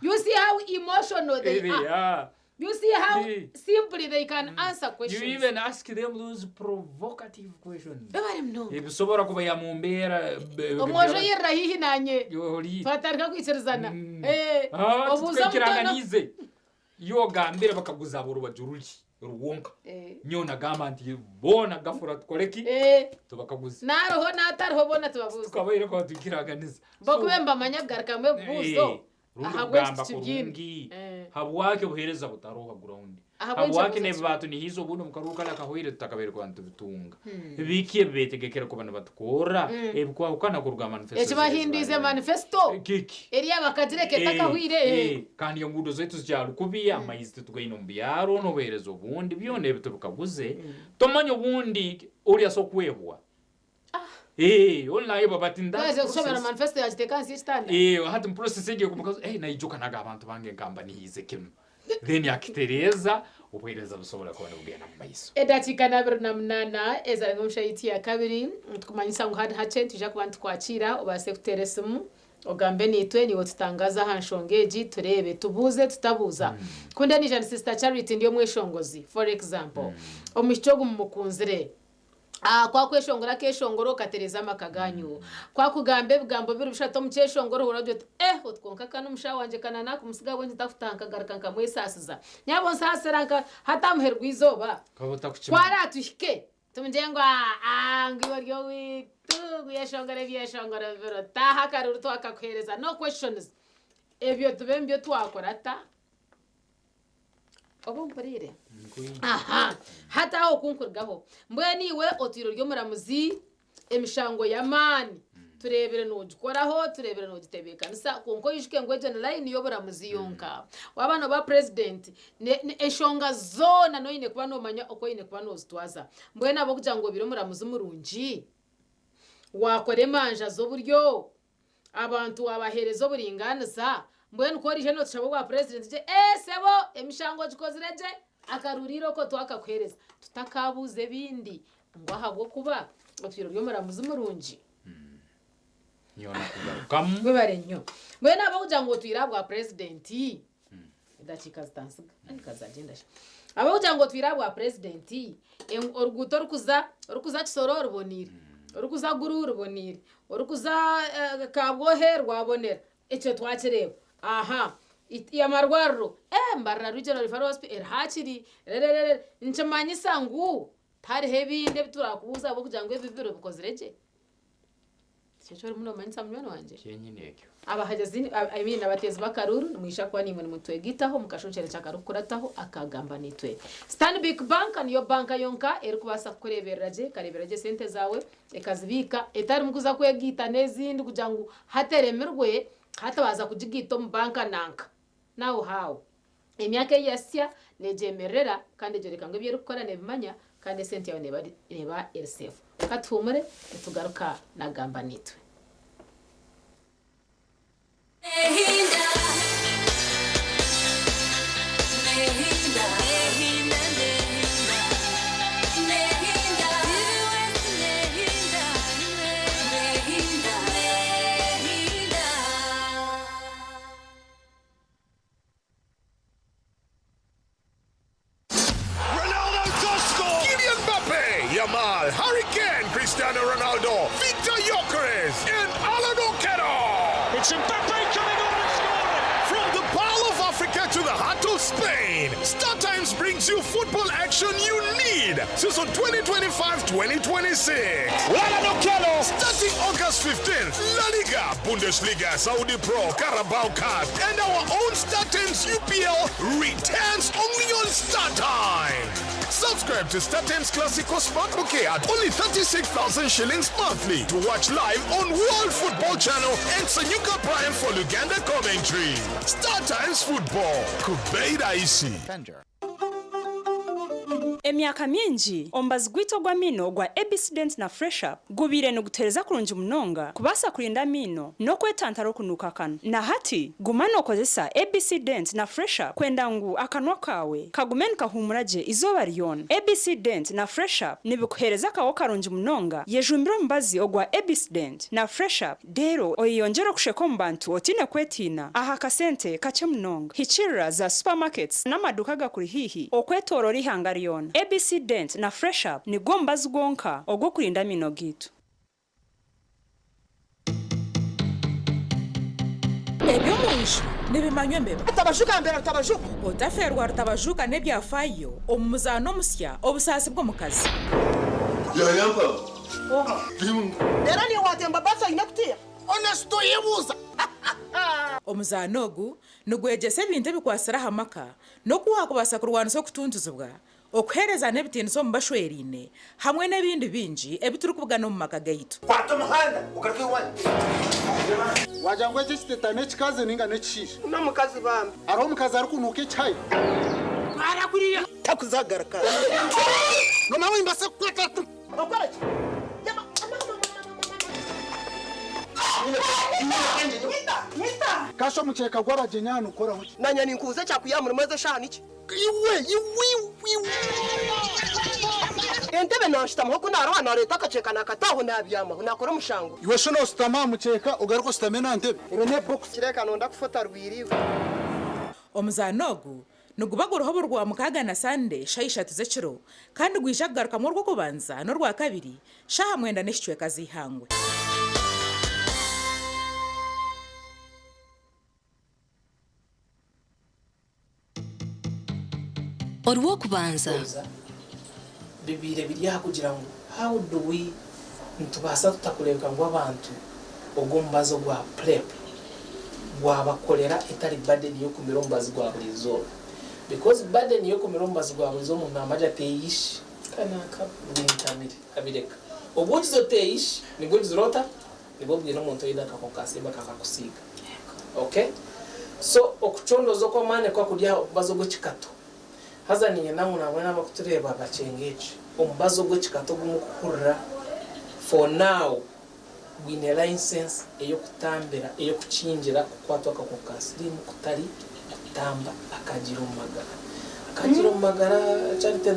you see how emotional they are you see how simply they can answer questions. You even ask them those provocative questions. Bisobora kuba yamumbera omwojo yirahihi nanye fatarika kwicerizana obuza kiranganize yo gambere bakaguzabura bajururi ruwonka nyona gamba nti bona gafura tkoleki tubakaguza naroho natariho bona tubabuza tukabayire ko tukiraganiza bakubemba amanyagarika mwe buzo rugamba kurungi habwake buhereza butaroha ground habwake ne batu ni hizo buno mukaruka la kahwire tutakabere ko antu bitunga bikiye betegekera ko bana batukora ebikwa ukana kuruga manifesto ekibahindize manifesto kiki eriya bakadireke takahwire kandi yo ngudo zetu zyaru kubiya amayizi tugayino mbyaro no berezo bundi byone bitubukaguze tomanyo bundi uri asokwebwa online babatinda baje kushobora manifesto ya gitekansi standa hati process ege kumukazo nayijuka naga abantu bange ngamba nihize kimwe then yakitereza ubwereza busobora kubona ubwena mu mayiso edakika nabiro namnana eza ngomshayiti ya kabiri tukumanyisa ngo hadi hache tuje kubantu kwakira ubase kuteresumu ogambe nitwe niwo tutangaza hanshongeji turebe tubuze tutabuza kunde ni Jean Sister Charity ndiyo mweshongozi for example omuchogo mumukunzire kwa kweshongora keshongoro katereza makaganyu kwa kugambe bigambo birushato mukeshongoro urajyo utkonka kana musha wanje kana nakumusiga wenje tafutanka garakanka mwesasiza nyabo nsaseranka hatamuherwa izoba kwara tuhike tumjengo ngiwo ryo witu yeshongore byeshongoro biro taha karuru to akakwereza no questions ebyo tubembyo twakorata obumparire hata aho kunkurgaho mbwe niwe otiro ryo muramuzi emishango ya mani turebere n'ugikoraho turebere n'ugitebekanisa konko yishike ngo general niyo buramuzi yonka wabano ba president eshonga zona no ine kuba no manya uko ine kuba no zitwaza mbwe nabo kugira ngo biro muramuzi murunji wakore manja zo buryo abantu wabaherezo buringaniza mbwe nukorije no tushabo kwa president je sebo emishango gikozreje akaruriro ko twakakwereza tutakabuze bindi ngo ahagwo kuba ofiro ryo muramuzi murunji nyona kugarukamu gwe barenyo mbwe nabo kugira ngo twirabwa president idakika zitansiga nikazagenda abo kugira ngo twirabwa president oruguto rukuza kisoro rubonire orukuza guru rubonire orukuza kabwohe rwabonera icyo twakireba aha yamarwaro mbarra regional referral hospital hakiri ncamanyisa ngu tari hebinde biturakubuza abo kugira ngo ibibiro bikozereke cyo muno manyisa mwana wanje cyenyinekyo abahagazini abatezi bakaruru mwisha kwa nimwe mutwegitaho mukashonchera cyakarukurataho akagamba nitwe Stanbic Bank niyo banka yonka eri kubasa kareberaje sente zawe ekazibika etari mukuza kwegita nezindi kugira ngo hateremerwe hatabaza kujigito mu banka nanka nawo hawo emyaka yasya nejemerera kandi jereka ngo byeru gukora nebimanya kandi sente yawe neba RCF katumure tugaruka nagamba nitwe Yamal, Harry Kane, Cristiano Ronaldo, Victor Gyökeres, and Alan Oquero. It's Mbappe coming on and scoring. From the Pearl of Africa to the heart of Spain, StarTimes brings you football action you need. Season 2025-2026. Alan Oquero. Starting August 15th, La Liga, Bundesliga, Saudi Pro, Carabao Cup, and our own StarTimes UPL returns only on StarTimes. Subscribe to StarTimes Classico Smart Bouquet at only 36,000 shillings monthly to watch live on World Football Channel and Sanyuka Prime for Luganda commentary. StarTimes Football. Kubeida isi. Emyaka mingi ombazi gwito gwa mino gwa Ebicident na Fresh Up gubire no gutereza kurunji munonga kubasa kurinda mino no kwetantara okunuka kano na hati gumano okozesa Ebicident na Fresh Up kwenda ngu akanwa kawe kagumeni kahumuraje izoba lyona. Ebicident na Fresh Up nibikuhereza kawo karunji munonga yejumbiro mbazi ogwa Ebicident na Fresh Up dero oyiyongera kusheka mu bantu otine kwetina aha kasente kache munonga hichira za supermarkets n'amaduka gakuri hihi okwetorora ihanga lyona. Ebicident na Fresh Up ni gombazi gonka ogwo kurinda mino gitu. Ebyo munju nibimanywe mbeba tabajuka mbera tabajuka otaferwa tabajuka nebyafayo omuzano musya obusasi bwo mukazi yampa era ni watemba basa inakutia honesto yebuza omuzano ogu nugwegese ebintu ebikwasira hamaka no kuwakubasa kurwanisa okutunzuzibwa okuhereza n'ebitiniso mu bashwerine hamwe n'ebindi bingi ebituri kubugana mu maka gaitu kwata muhanda ugaruke iwanyu wajangwe ekisitetane kikaze ninga nekishisha no mukazi bambi ariho mukazi ari kunuka icyayi barakuriya takuzagaruka no nawe imbase kwata okora ki Nita kasho mukeka gw'abajenyana ukora hoki nanya ninkuze cyakuyamura mweze shani ki iwe entebe nashita muko narwa na leta kaceka nakataho nabyama nakora mushango iwe shono stama mukeka ugaruko stamena ntebe iwe ne box kireka nonda kufota rwiriwe omuzano ogu nugubaga uruhobo rwa mukaga na sande shayishatu z'ekiro kandi gwijagaruka mu rwo kubanza no rwa kabiri shaha mwenda n'ishicwe kazihangwe Orwo kubanza bibire biriya kugira ngo how do we ntubasa tutakureka ngo abantu ogombazo gwa prep gwabakolera etali burden yo kumirombazi gwa bulizo because burden yo kumirombazi gwa bulizo mu namaja teish kana ka bwintamire abireka obujizo teish nibwo zirota nibo bwino umuntu yida kakokasimba kakakusiga okay so okuchondozo kwa mane kwa kujya bazo gukikato hazaniye namwe namwe n'abakutureba bacengeje umubazo gukikato gumukurira for now wine license eyo kutambira eyo kucinjira kukwatwa kakokasirimu kutari kutamba akagira umagara cyarite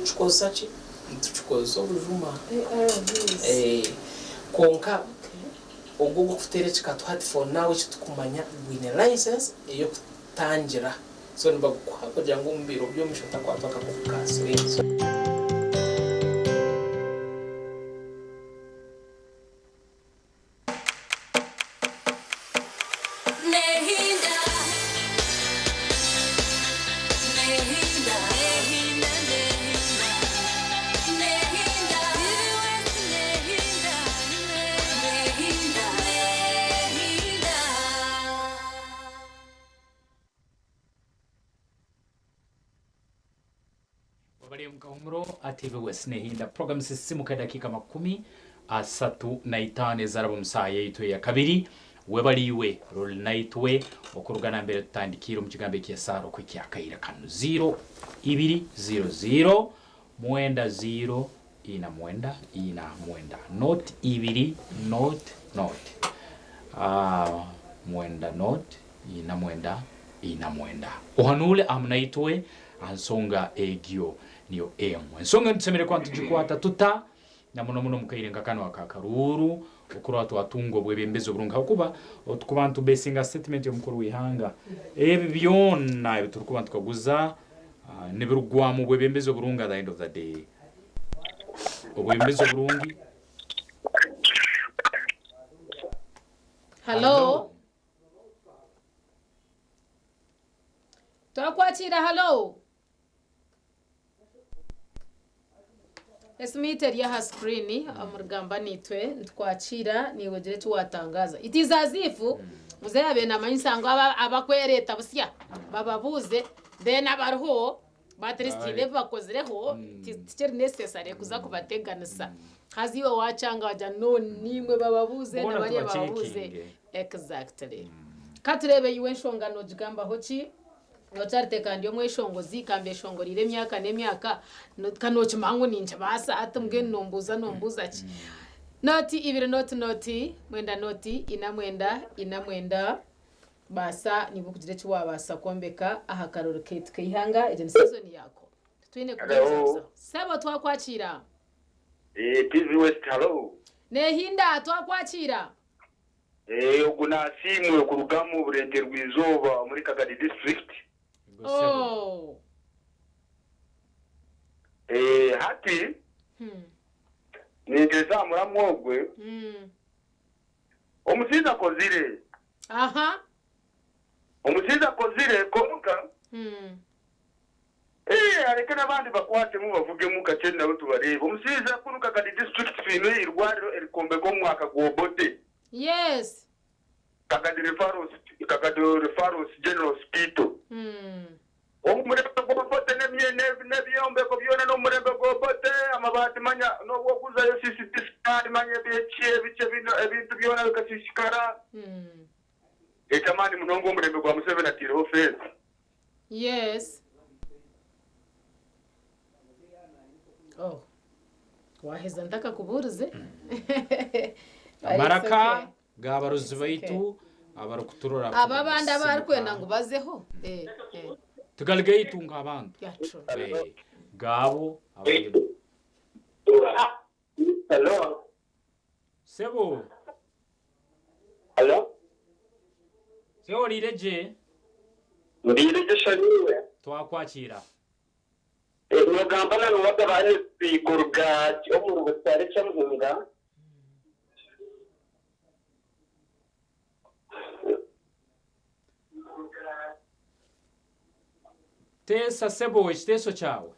chukosachi tuchukozo bujuma konka ubwo gufutere kikato hati for now icyo tukumanya wine license eyo kutangira so niba kugira ngo umbiro byo mishota kwatwa kakokasirimu TV West Nehinda program sisimuka dakika 35 zarabo musaye yito ya kabiri webaliwe roll night we okurugana mbere tutandikira mu kigambe cy'esaro ku cyakayira kanu 0200 mwenda 0 ina mwenda not ibiri not mwenda not ina mwenda ohanule amnaitwe ansonga egyo niyo emwe nsonga ntsemere kwantu jikwata tuta na muno mukayirenga kano akakaruru ukuru watu watungo bwebembezo burunga kuba tukubantu besinga statement yo mukuru wihanga ebi byona turikubantu kaguza nibirugwamu bwebembezo burunga at the end of the day obwembezo burungi. Hello twakwakira hello Esmiter ya screen amurgamba nitwe ntwakira niwe je tuwatangaza it is as if muzabe na manyisango abakwereta busya bababuze then abarho batristine bakozireho teacher necessary kuza kubateganisa haziwe wacanga waja no nimwe bababuze na bari bababuze exactly katurebe yiwe nshongano jigamba hoki Notarte kandi omwe shongozi kambe shongorire emyaka n'emyaka kanoki mangu ninja basa atumge nombuza ki noti ibiri noti mwenda noti ina mwenda basa nibukugire ki wabasa kombeka aha karoro ketu kihanga ije season yako twine kubaza sabo twakwakira TV West hello Nehinda twakwakira uguna simwe ku rugamu burenge rwizoba muri Kagadi district. Oh. Hati. Nigeza muramwogwe. Umusiza kozire. Aha. Umusiza kozire konka. Areke nabandi bakwate mu bavuge mu kacene nabo tubareba. Umusiza kunuka Kagadi district fino irwariro erikombe ko mwaka gobote. Yes. Kagadi referrals general hospital. Umurembe gobote nebyombe ko byona no murembe gobote amabati manya no wokuza yo CCT scan manya bice bino ebintu byona bikashishikara. Ekamani munongo murembe kwa Museveni atire office. Yes. Oh. Waheza ndaka kuburuze. Amaraka gabaruzi baitu abarukuturora ababandi abarikwenda ngo bazeho tugalge itunga abantu gabo abayo. Hello Sebo Hello Sebo lireje shaniwe twakwakira Mugambana n'uwaga bane bikuruga cyo mu butare cy'amuhunga Tesa Sebo ekiteso kyawe.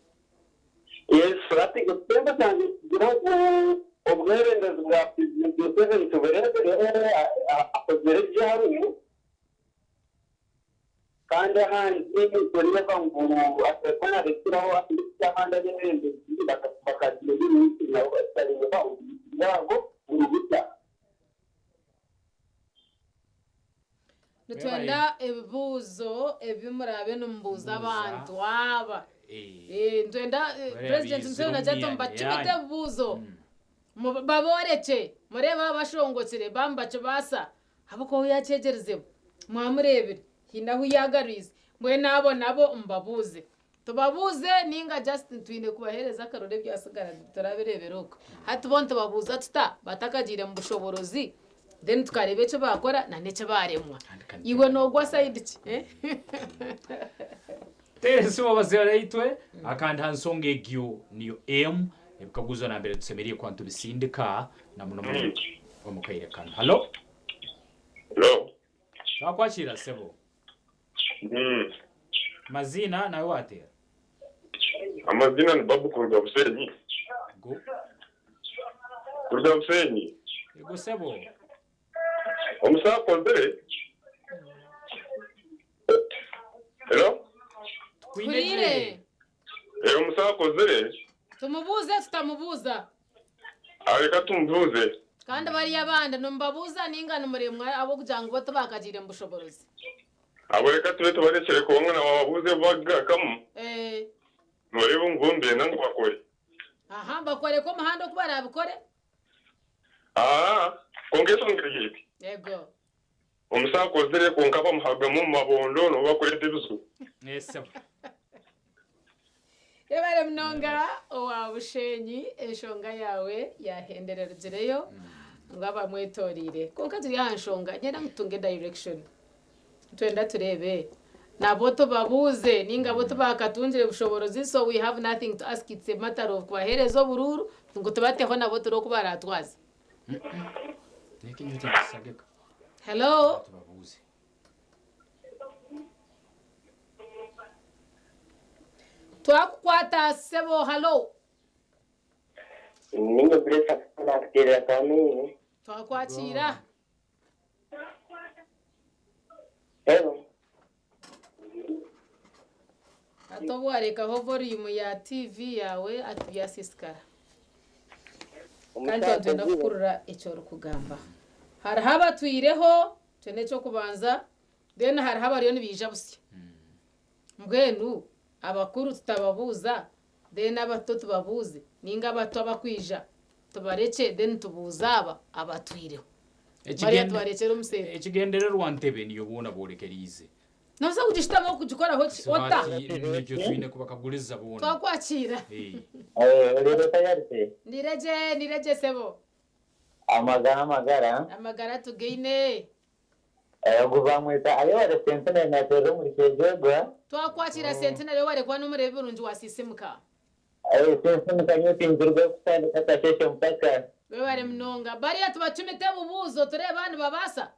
Yes, ati gutenda cyane gihugu obwerendezi bwa President Museveni tuberere akozere byaru kandi hanze n'ikoriye banguru asekona rekiraho acyamanda n'ibindi bakatire n'ibindi nabo batari bawo yago urubita nitwenda ebibuzo ebimurabe numbuza abantu aba ntwenda president Museveni ajato mbachimete ebibuzo baboreke mureba bashongokere bambacho basa abako yacegereze mwamurebere hinaho yagarize mwe nabo mbabuze tubabuze ninga Justin twine kubahereza akarore byasigara turabireberuka hati bonto babuza tuta batakagire mu bushoborozi then tukarebe cyo bakora na nece baremwa iwe nogwa side ki Tese wabazereitwe akandi hansonge gyo niyo M ebikaguzo na mbere tusemeriye kwantu bisindika na muno omukayirekana. Hello? Hello. Takwachira sebo. Mazina nawe watera. Amazina ni Babu Kurga Busenyi. Go. Kurga Busenyi. Go sebo. Omusa kontere. Hello? Kurire. Omusa kozere. Tumubuze tutamubuza. Areka tumvuze. Kandi bari abandi numbabuza ninga numuremwa abo kujango bato bakagire mu bushoborozi. Abo reka tube tubarekere ko mwana wabuze bagakamu. Muri bungumbe nango bakore. Aha bakore ko mahando kubara abikore. Kongeso ngirigiti. Yego. Omusa kozere ko nkaba muhaga mu mabondo no bakore debizo. Nese. Yebare mnonga owa bushenyi eshonga yawe yahenderereyo ngaba mwetorire konka turi hanshonga nyera ngutunge direction twenda turebe naboto babuze ninga boto bakatunjire bushoborozi so we have nothing to ask, it's a matter of kwaherezo bururu ngo tubateho naboto ro kubaratwaza. Hello. Twakukwata sebo. Hello. Ningo bresa na kira kami. Twakwachira. Hello. Atobwareka ho volume ya TV yawe atuyasiskara. Kandi twenda kukurura icyo kugamba. Hari haba tuyireho cyane cyo kubanza then hari haba riyo nibija busya. Mbwenu abakuru tutababuza then abato tubabuze ninga abato abakwija tubareke then tubuza abatwireho. Ekigenderero wantebe niyo bona borekerize. Noza kugishitamo kugikoraho ota. Nibyo twine kubakaguriza bona. Twakwakira. Rero tayarite. Nireje sebo. Amagara tugeine. Guvamweta ayo wale sentene na tero muri kejogwa. Twakwakira sentene rero wale kwa numere birunji wasisimuka. Sentene kanyuti njurwe kusanda katasheshe mpaka. Wewe mnonga bariya tubacumite bubuzo turebe bana babasa.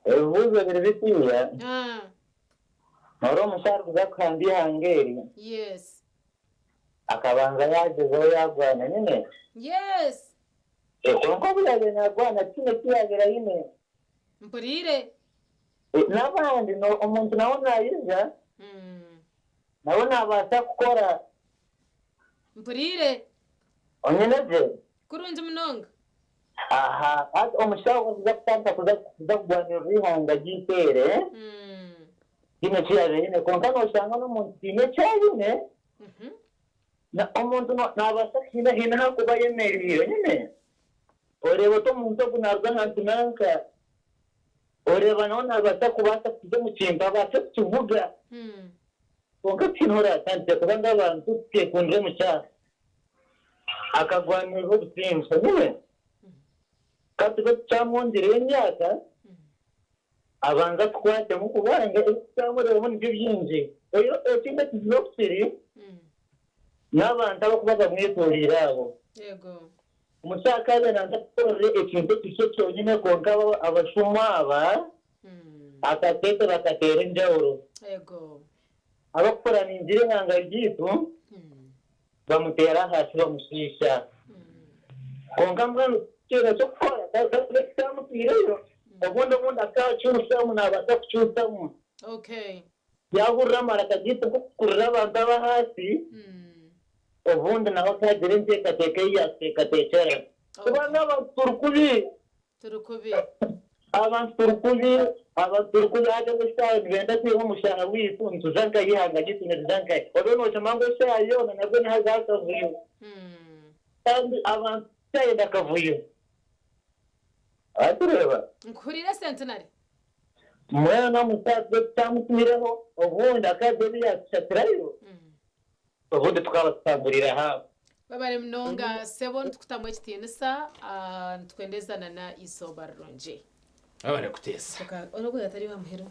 Bubuzo biribitiya. Noro mushar kuzakwandi hangeri. Yes. Akabanza yagezeho yagwana nyine. Yes. Konko bulaje nagwana kine kiyagera yine. Mpurire. Nabandi no umuntu naona yiza. Naona abasha gukora. Mpurire. Onyeneje. Kurunje mnonga. Aha, at omushaka kuzakutanta kuzakugwanira rihanga gitere. Kine kiyaje yine konka no shanga no muntu kine cyayine. Na umuntu nabasha hina kuba yemerire nyine. Oreba to muntu kunarwa ntantunanka. Oreba none abasha kubasha kujya mu kintu abasha kuvuga. Konka kinora tante kubanga abantu tekundre mu cyaro. Akagwanira ubutsinzi nyine. Kandi cyamwongereye imyaka. Abanza kwate mu kubanga cyamureba muri byo byinji. Oyo ekinde kizokiri. N'abantu abakubaga mwitorira abo. Yego. Umushakaze nanda korre ekintu cyo cyonyine konka abashuma aba. Akatete bakatera njawuro. Yego. Abakora ninjire nkanga gitu. Bamutera hasi bamushisha. Konka mbano kera cyo kora cyamutireyo. Ubundi akacyusamu nabata kucyusamu. Okay. Yahurra marakagito kukurra abantu aba hasi. Ubundi naho kagire ntekateke yatekatecera. Kubanga abaturukubi. Turukubi. abantu turukuli hata mushaka ngenda kwiho mushaka wifu ntuzanka yihanga gitunye zanka odono chamango shayo na nabwo ntazaka vuyo kandi abantu cyenda kavuyo atureba nkurire centenary mwana musatse tamutumireho ubundi akadebi yashatirayo ubundi tukabasangurira hafi babare mnonga sebon tukutamwe kitinisa twendezana na isoba ronje babare kutesa onogo yatari wa muhero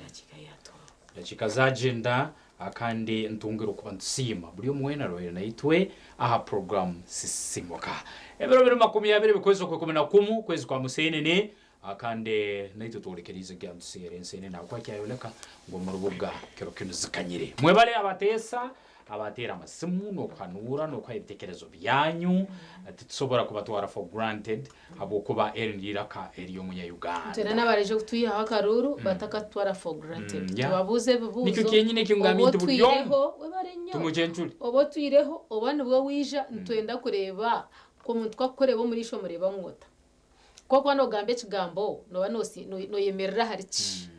dakika yato dakika za agenda akandi ntungiro kuba nsima buri umwena roye naitwe aha program sisimuka ebero 2020 bikwezi kwa 11 kwezi kwa musenene akande naito turekerize gya nsene na kwa cyayoleka ngo mu rubuga kero kinuzikanyire mwebale abatesa abatera amasimu no kanura no kwa ibitekerezo byanyu tutsobora kubatwara for granted abo kuba erindira ka eriyo munya Uganda tena nabareje kutuyiha akaruru batakatwara for granted tubabuze bubuzo nicyo kenyine kingamite buryo webarenyo tumucenjuri obo tuyireho obana bwo wija ntwenda kureba ko mutwa korebo muri sho mureba nkota koko no gambe kigambo no banosi no yemerera hariki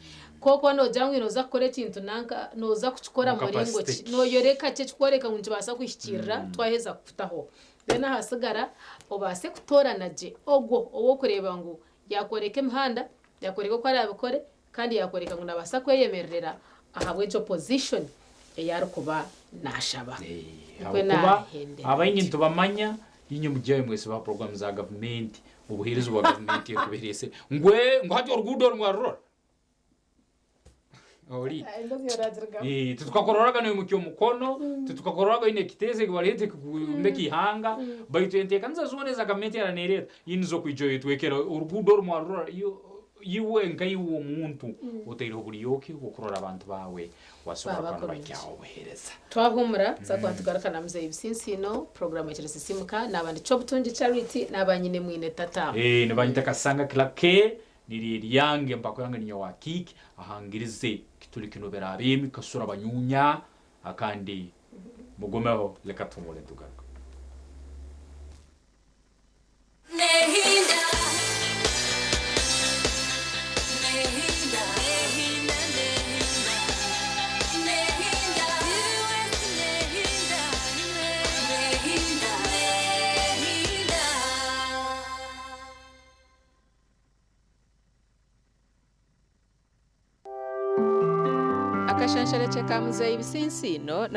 koko no jangwe no zakore kintu nanka no za kuchikora muringo no yoreka cye chikoreka ngunje basa kwishikirira twaheza kufutaho bena hasigara obase kutora naje ogwo owo kureba ngo yakoreke imhanda yakoreka ko ari abikore kandi yakoreka ngo nabasa kweyemerera ahabwe cyo position eyari kuba nashaba kuba abayingi ntubamanya yinyo mugiye mwese ba program za government ubuhirizo bwa government kuberese ngwe ngwajyo rugudo rwarura ori tukakorora no mukyo mukono tukakorora ine kiteze gwarete kumbeki hanga bayitente kanza zone za government ya nereta yinzo kwijoye twekera urugudo rwarura yiwe ngai wo muntu utero buri yoki gukorora abantu bawe wasora abantu bakyaho buhereza twahumura zakwatugarukana muzeye ibisinsino program ya Sisimuka nabandi cyo butunji charity nabanyine mwine tata nabanyita kasanga klake niri yange mpako yange niyo wakiki ahangirize kituli kinobera abimi kasura abanyunya akandi mugomeho leka tumule tugaruka akashanshara cheka muzeye ibisinsino